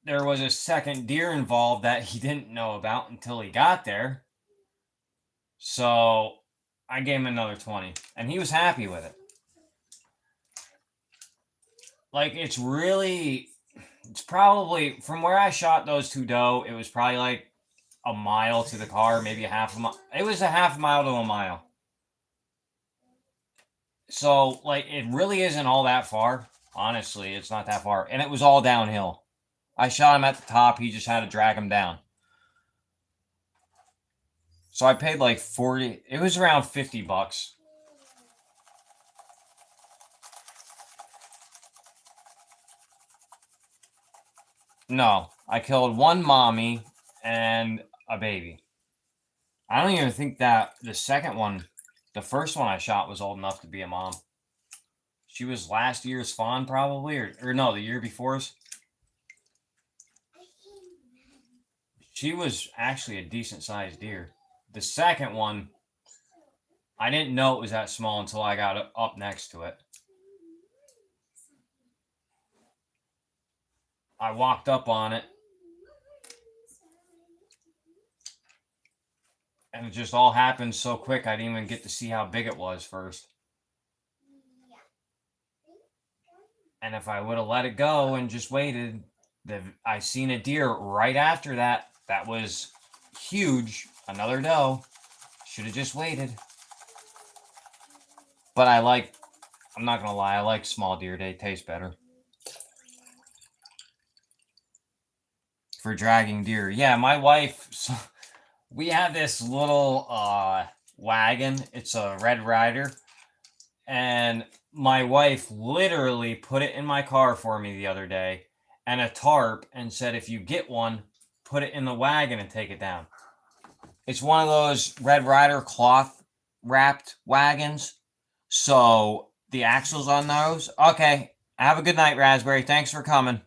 there was a second deer involved that he didn't know about until he got there. So I gave him another 20, and he was happy with it. Like, it's probably, from where I shot those two doe, it was probably like a mile to the car, maybe a half a mile. It was a half mile to a mile. So, like, it really isn't all that far. Honestly, it's not that far. And it was all downhill. I shot him at the top. He just had to drag him down. So I paid like 40. It was around 50 bucks. No, I killed one mommy and a baby. I don't even think that the second one, the first one I shot was old enough to be a mom. She was last year's fawn probably, or no, the year before's. She was actually a decent sized deer. The second one, I didn't know it was that small until I got up next to it. I walked up on it, and it just all happened so quick I didn't even get to see how big it was first. And if I would have let it go and just waited, I seen a deer right after that. That was huge. Another doe. Should have just waited. But I'm not going to lie, I like small deer. They taste better. For dragging deer. Yeah, my wife, we have this little wagon. It's a Red Ryder. And my wife literally put it in my car for me the other day, and a tarp, and said, if you get one, put it in the wagon and take it down. It's one of those Red Ryder cloth wrapped wagons. So the axles on those. Okay. Have a good night, Raspberry. Thanks for coming.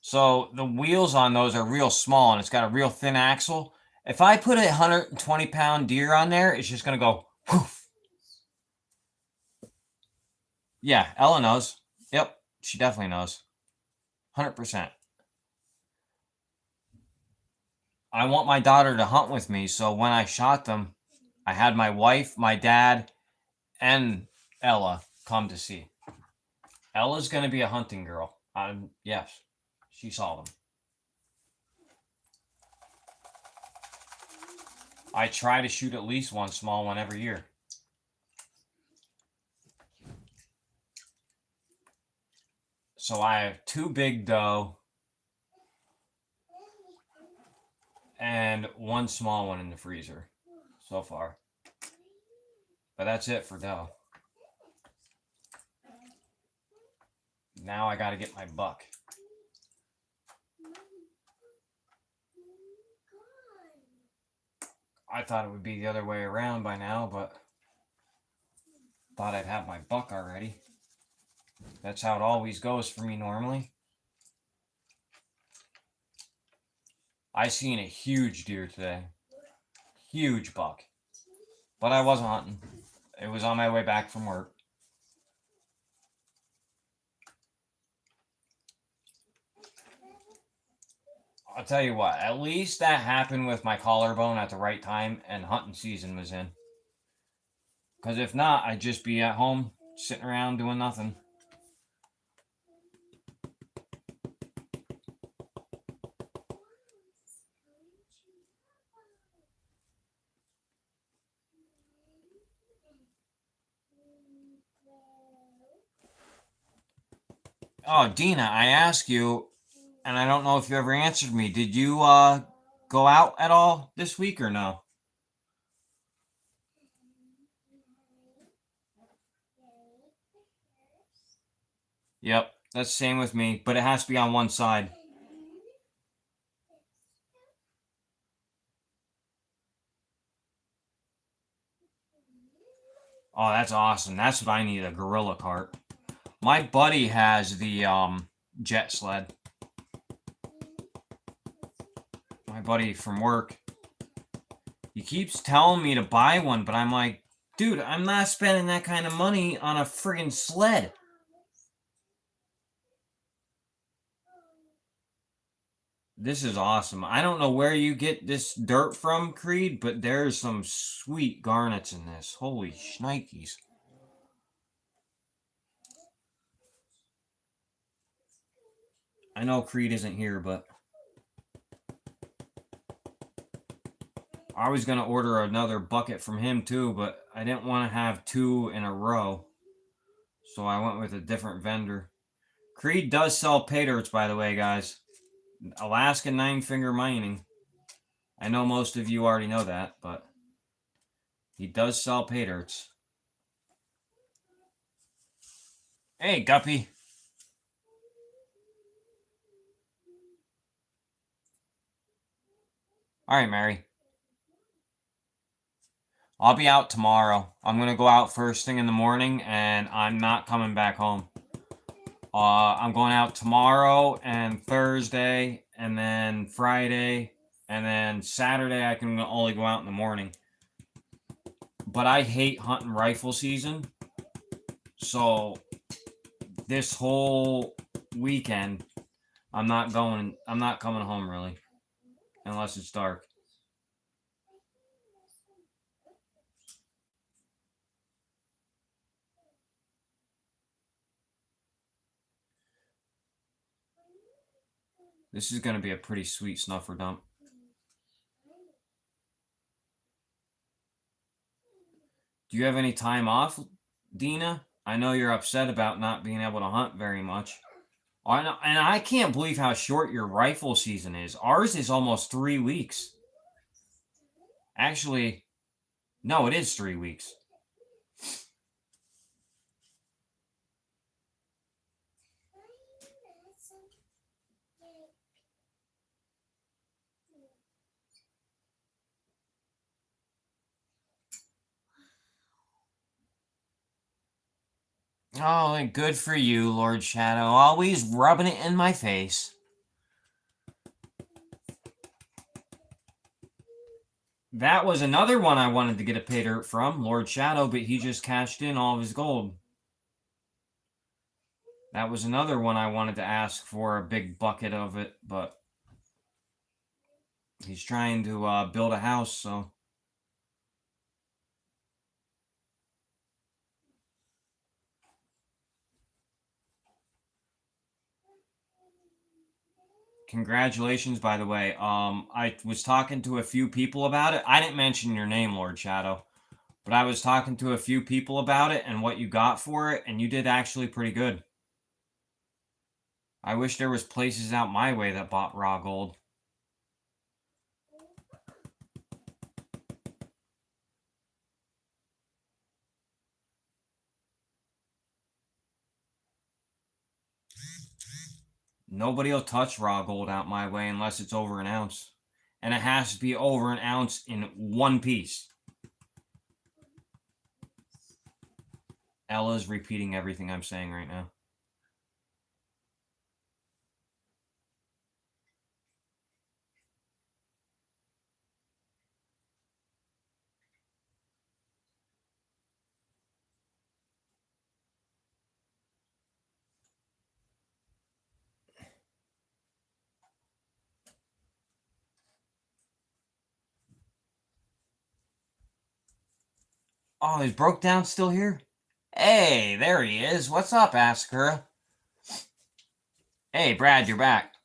So the wheels on those are real small, and it's got a real thin axle. If I put a 120-pound deer on there, it's just going to go whoof. Yeah, Ella knows. Yep, she definitely knows. 100%. I want my daughter to hunt with me, so when I shot them, I had my wife, my dad, and Ella come to see. Ella's going to be a hunting girl. Yes, she saw them. I try to shoot at least one small one every year. So I have 2 big doe and 1 small one in the freezer so far. But that's it for doe. Now I got to get my buck. I thought it would be the other way around by now, but thought I'd have my buck already. That's how it always goes for me normally. I seen a huge deer today. Huge buck. But I wasn't hunting. It was on my way back from work. I'll tell you what, at least that happened with my collarbone at the right time and hunting season was in. Because if not, I'd just be at home sitting around doing nothing. Oh, Dina, I asked you, and I don't know if you ever answered me. Did you go out at all this week or no? Yep, that's the same with me, but it has to be on one side. Oh, that's awesome. That's what I need, a gorilla cart. My buddy has the jet sled. My buddy from work. He keeps telling me to buy one, but I'm like, Dude, I'm not spending that kind of money on a friggin' sled. This is awesome. I don't know where you get this dirt from, Creed, but there's some sweet garnets in this. Holy shnikes. I know Creed isn't here, but I was going to order another bucket from him too, but I didn't want to have two in a row. So I went with a different vendor. Creed does sell pay dirts, by the way, guys. Alaska Nine Finger Mining. I know most of you already know that, but he does sell pay dirts. Hey, Guppy. All right, Mary. I'll be out tomorrow. I'm going to go out first thing in the morning, and I'm not coming back home. I'm going out tomorrow and Thursday, and then Friday, and then Saturday I can only go out in the morning. But I hate hunting rifle season, so this whole weekend I'm not coming home really, unless it's dark. This is going to be a pretty sweet snuffer dump. Do you have any time off, Dina? I know you're upset about not being able to hunt very much. And I can't believe how short your rifle season is. Ours is almost 3 weeks. Actually, no, it is 3 weeks. Oh, good for you, Lord Shadow. Always rubbing it in my face. That was another one I wanted to get a pay dirt from, Lord Shadow, but he just cashed in all of his gold. That was another one I wanted to ask for a big bucket of it, but he's trying to build a house, so. Congratulations, by the way. I was talking to a few people about it. I didn't mention your name, Lord Shadow, but I was talking to a few people about it and what you got for it, and you did actually pretty good. I wish there was places out my way that bought raw gold. Nobody will touch raw gold out my way unless it's over an ounce. And it has to be over an ounce in one piece. Ella's repeating everything I'm saying right now. Oh, is Broke Down still here? Hey, there he is. What's up, Asakura? Hey, Brad, you're back.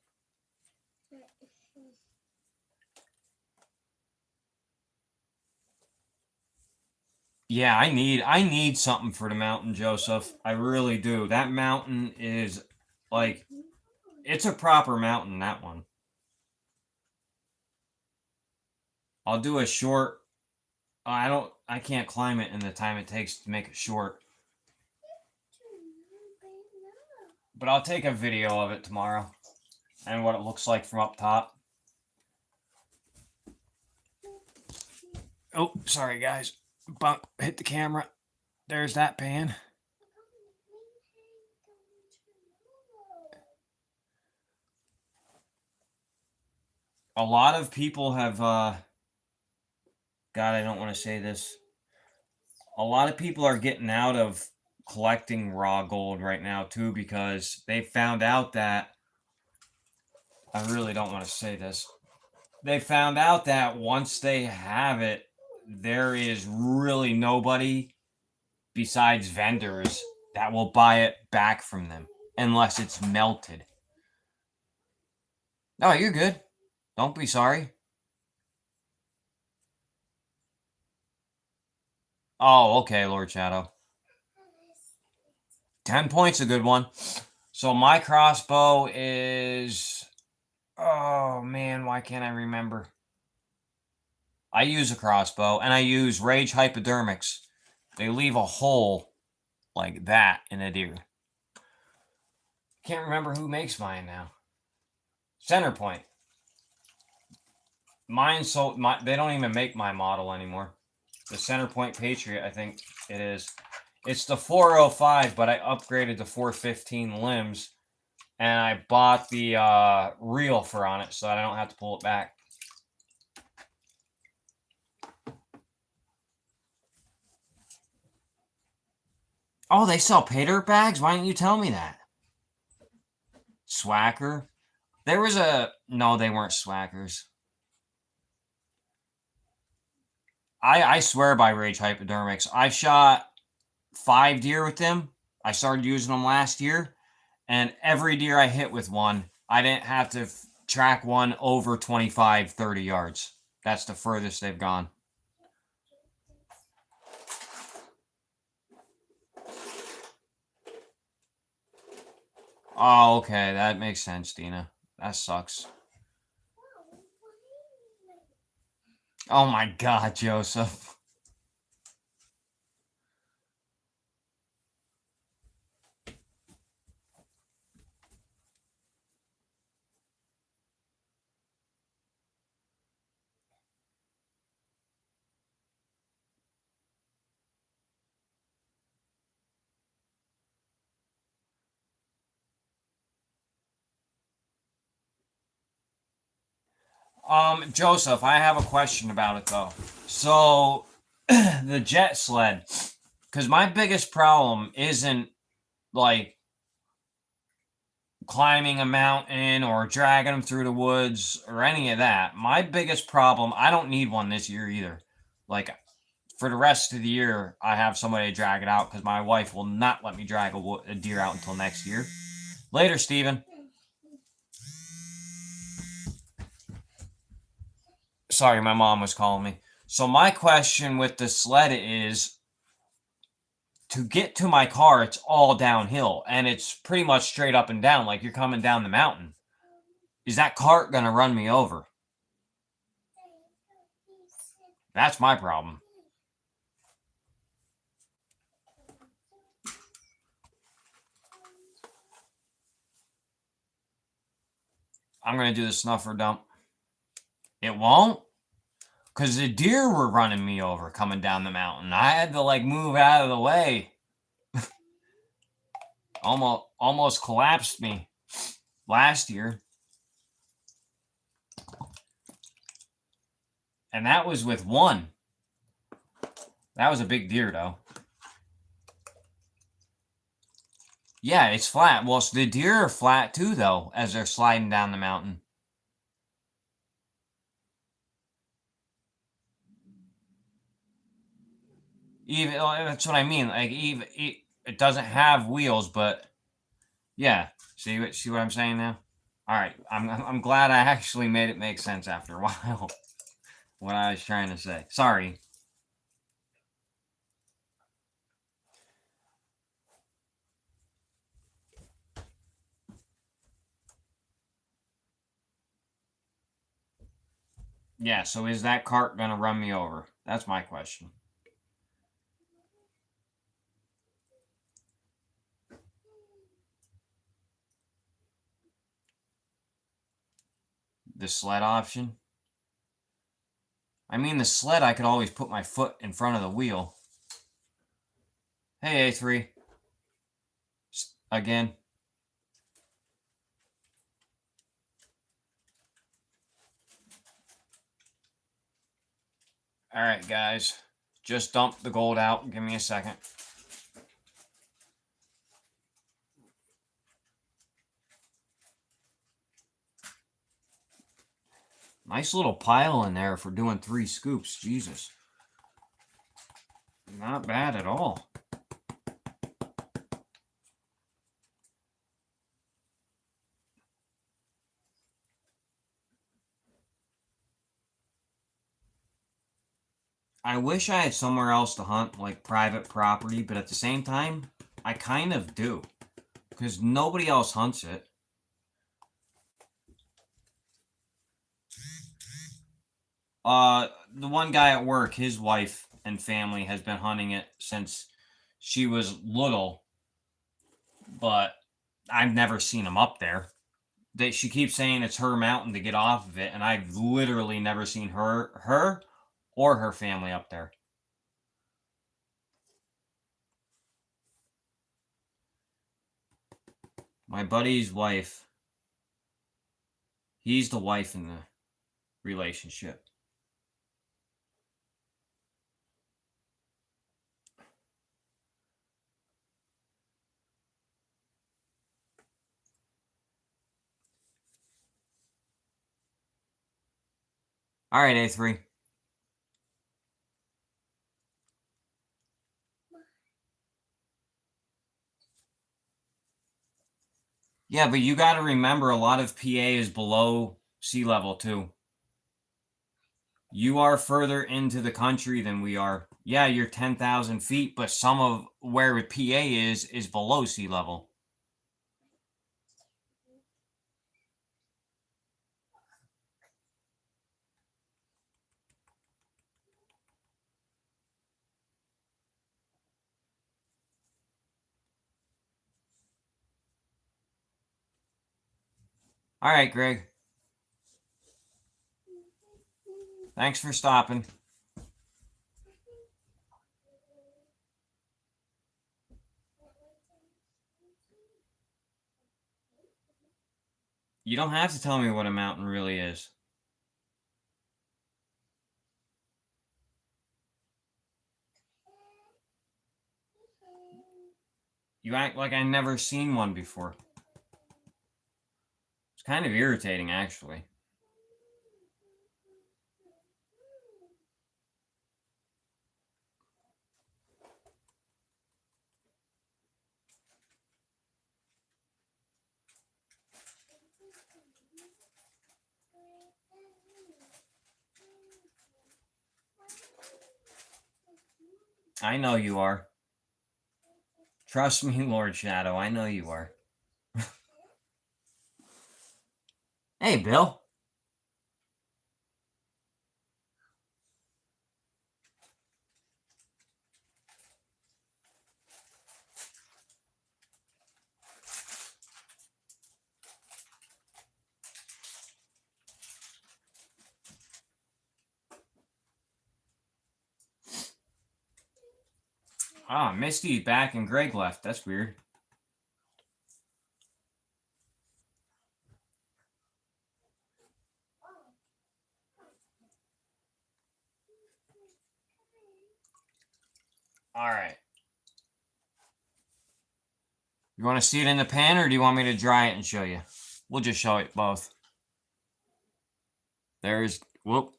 Yeah, I need something for the mountain, Joseph. I really do. That mountain is like it's a proper mountain, that one. I'll do a short I can't climb it in the time it takes to make it short. But I'll take a video of it tomorrow and what it looks like from up top. Oh, sorry guys. Bump hit the camera. There's that pan. A lot of people have God, I don't want to say this. a lot of people are getting out of collecting raw gold right now too because they found out that I really don't want to say this. They found out that once they have it, there is really nobody besides vendors that will buy it back from them unless it's melted. No, you're good. Don't be sorry. Oh, okay, Lord Shadow. 10 points, a good one. So my crossbow is... Oh, man, why can't I remember? I use a crossbow, and I use Rage Hypodermics. They leave a hole like that in a deer. Can't remember who makes mine now. Centerpoint. Mine's so... they don't even make my model anymore. The Centerpoint Patriot, I think it is. It's the 405, but I upgraded to 415 limbs. And I bought the reel for on it so that I don't have to pull it back. Oh, they sell pay dirt bags? Why didn't you tell me that? Swacker? There was a... No, they weren't Swackers. I swear by Rage Hypodermics. I shot 5 deer with them. I started using them last year. And every deer I hit with one, I didn't have to track one over 25, 30 yards. That's the furthest they've gone. Oh, okay. That makes sense, Dina. That sucks. Oh my God, Joseph. Joseph, I have a question about it though. So, the jet sled, because my biggest problem isn't like climbing a mountain or dragging them through the woods or any of that. My biggest problem, I don't need one this year either. Like, for the rest of the year, I have somebody to drag it out because my wife will not let me drag a deer out until next year. Later, Steven. Sorry, my mom was calling me. So my question with the sled is, to get to my car, it's all downhill, and it's pretty much straight up and down, like you're coming down the mountain. Is that cart going to run me over? That's my problem. I'm going to do the snuffer dump. It won't? Because the deer were running me over coming down the mountain. I had to, like, move out of the way. almost collapsed me last year. And that was with one. That was a big deer, though. Yeah, it's flat. Well, so the deer are flat, too, though, as they're sliding down the mountain. Even that's what I mean. Like even it doesn't have wheels, but yeah. See what I'm saying now? All right. I'm glad I actually made it make sense after a while. What I was trying to say. Sorry. Yeah. So is that cart gonna run me over? That's my question. The sled option. I mean, the sled, I could always put my foot in front of the wheel. Hey, A3. Again. All right, guys. Just dump the gold out. Give me a second. Nice little pile in there for doing 3 scoops. Jesus. Not bad at all. I wish I had somewhere else to hunt, like private property, but at the same time, I kind of do. Because nobody else hunts it. The one guy at work, his wife and family has been hunting it since she was little, but I've never seen him up there. She keeps saying it's her mountain to get off of it, and I've literally never seen her or her family up there. My buddy's wife, he's the wife in the relationship. All right, A3. Yeah, but you got to remember a lot of PA is below sea level too. You are further into the country than we are. Yeah, you're 10,000 feet, but some of where PA is below sea level. All right, Greg. Thanks for stopping. You don't have to tell me what a mountain really is. You act like I never seen one before. It's kind of irritating, actually. I know you are. Trust me, Lord Shadow, I know you are. Hey, Bill. Ah, Misty's back and Greg left. That's weird. All right. You want to see it in the pan, or do you want me to dry it and show you? We'll just show it both. There's, whoop.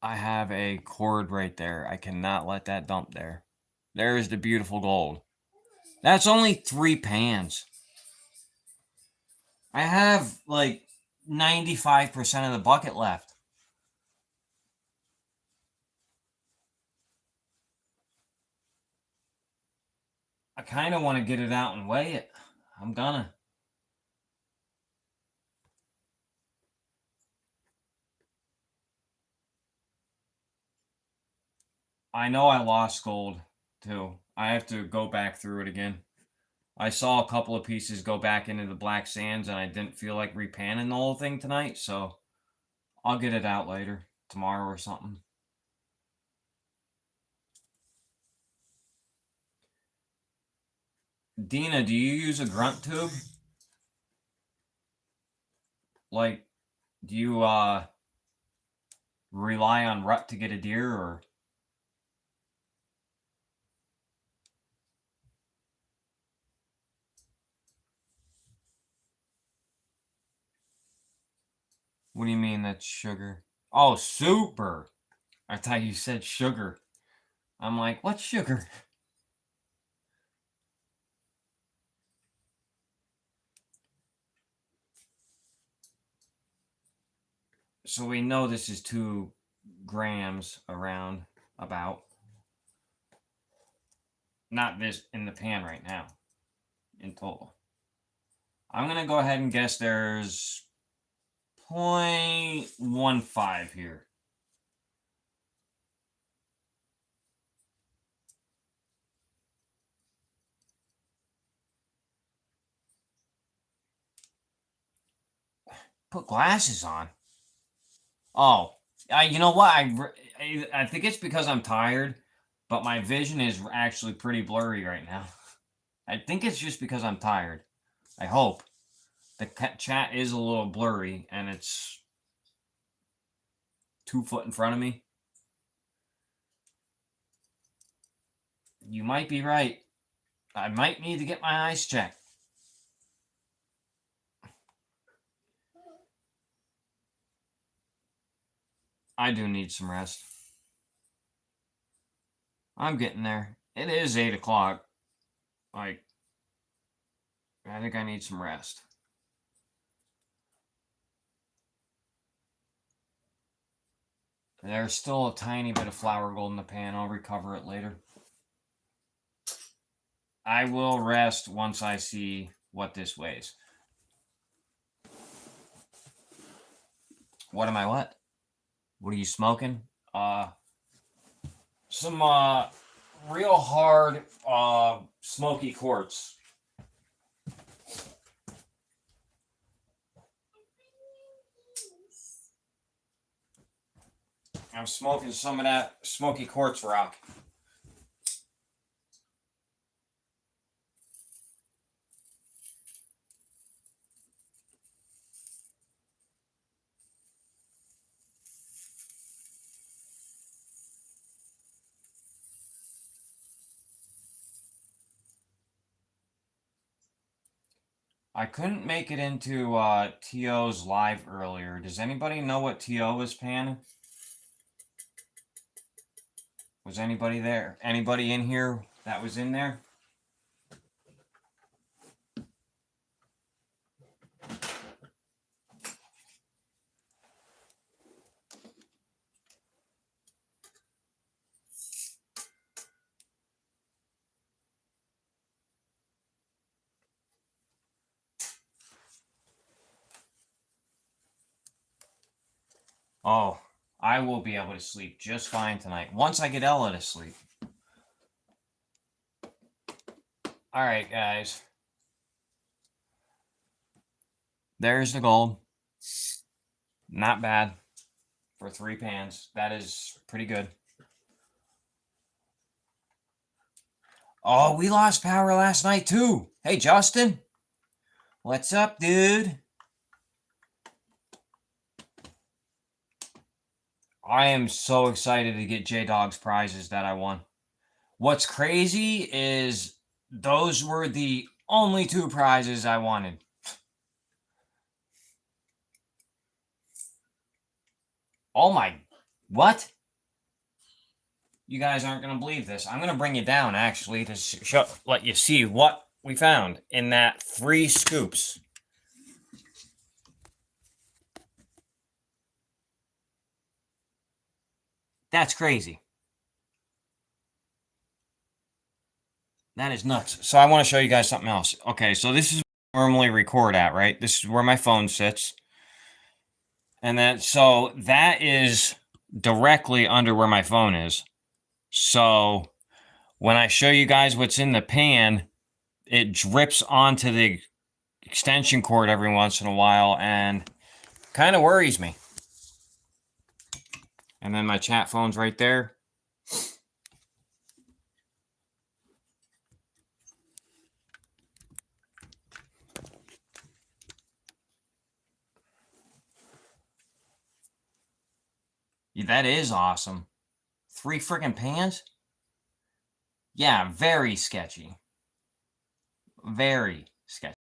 I have a cord right there. I cannot let that dump there. There's the beautiful gold. That's only 3 pans. I have like 95% of the bucket left. I kind of want to get it out and weigh it. I'm gonna. I know I lost gold too. I have to go back through it again. I saw a couple of pieces go back into the black sands, and I didn't feel like repanning the whole thing tonight, so I'll get it out later, tomorrow or something. Dina, do you use a grunt tube? Like, do you rely on rut to get a deer, or What do you mean that's sugar? Oh, super. I thought you said sugar. I'm like, what's sugar? So we know this is 2 grams around about. Not this in the pan right now, in total. I'm going to go ahead and guess there's 0.15 here. Put glasses on. Oh, you know what? I think it's because I'm tired, but my vision is actually pretty blurry right now. I think it's just because I'm tired. I hope. The chat is a little blurry, and it's 2 foot in front of me. You might be right. I might need to get my eyes checked. I do need some rest. I'm getting there. It is 8 o'clock. Like, I think I need some rest. There's still a tiny bit of flour gold in the pan. I'll recover it later. I will rest once I see what this weighs. What am I what? What are you smoking? Some real hard smoky quartz. I'm smoking some of that smoky quartz rock. I couldn't make it into T.O.'s live earlier. Does anybody know what T.O. was panning? Was anybody there? Anybody in here that was in there? Oh, I will be able to sleep just fine tonight. Once I get Ella to sleep. All right, guys. There's the gold. Not bad for 3 pans. That is pretty good. Oh, we lost power last night too. Hey, Justin. What's up, dude? I am so excited to get J-Dog's prizes that I won. What's crazy is those were the only 2 prizes I wanted. Oh my, what? You guys aren't going to believe this. I'm going to bring you down, actually, to let you see what we found in that 3 scoops. That's crazy. That is nuts. So I want to show you guys something else. Okay, so this is where I normally record at, right? This is where my phone sits. And then, so that is directly under where my phone is. So when I show you guys what's in the pan, it drips onto the extension cord every once in a while and kind of worries me. And then my chat phone's right there. That is awesome. 3 freaking pans? Yeah, very sketchy. Very sketchy.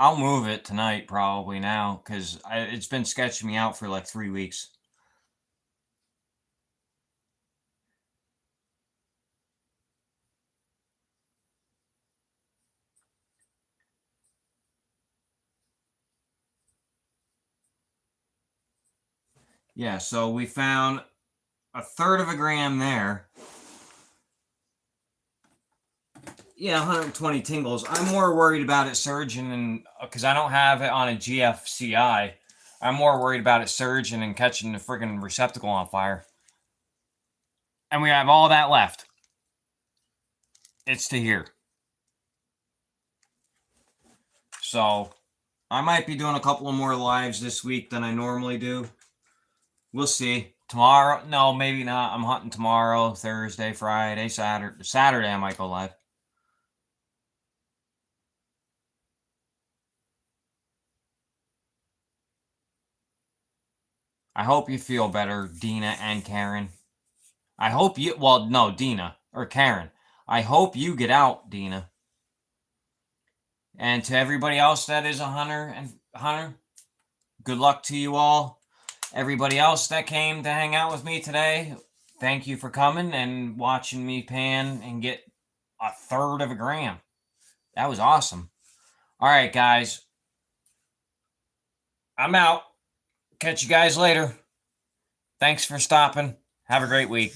I'll move it tonight probably now because it's been sketching me out for like 3 weeks. Yeah, so we found a third of a gram there. Yeah, 120 tingles. I'm more worried about it surging and because I don't have it on a GFCI. I'm more worried about it surging and catching the friggin' receptacle on fire. And we have all that left. It's to here. So I might be doing a couple of more lives this week than I normally do. We'll see. Tomorrow, no, maybe not. I'm hunting tomorrow, Thursday, Friday, Saturday. Saturday I might go live. I hope you feel better, Dina and Karen. I hope you, well, no, Dina or Karen. I hope you get out, Dina. And to everybody else that is a hunter, good luck to you all. Everybody else that came to hang out with me today, thank you for coming and watching me pan and get a third of a gram. That was awesome. All right, guys. I'm out. Catch you guys later. Thanks for stopping. Have a great week.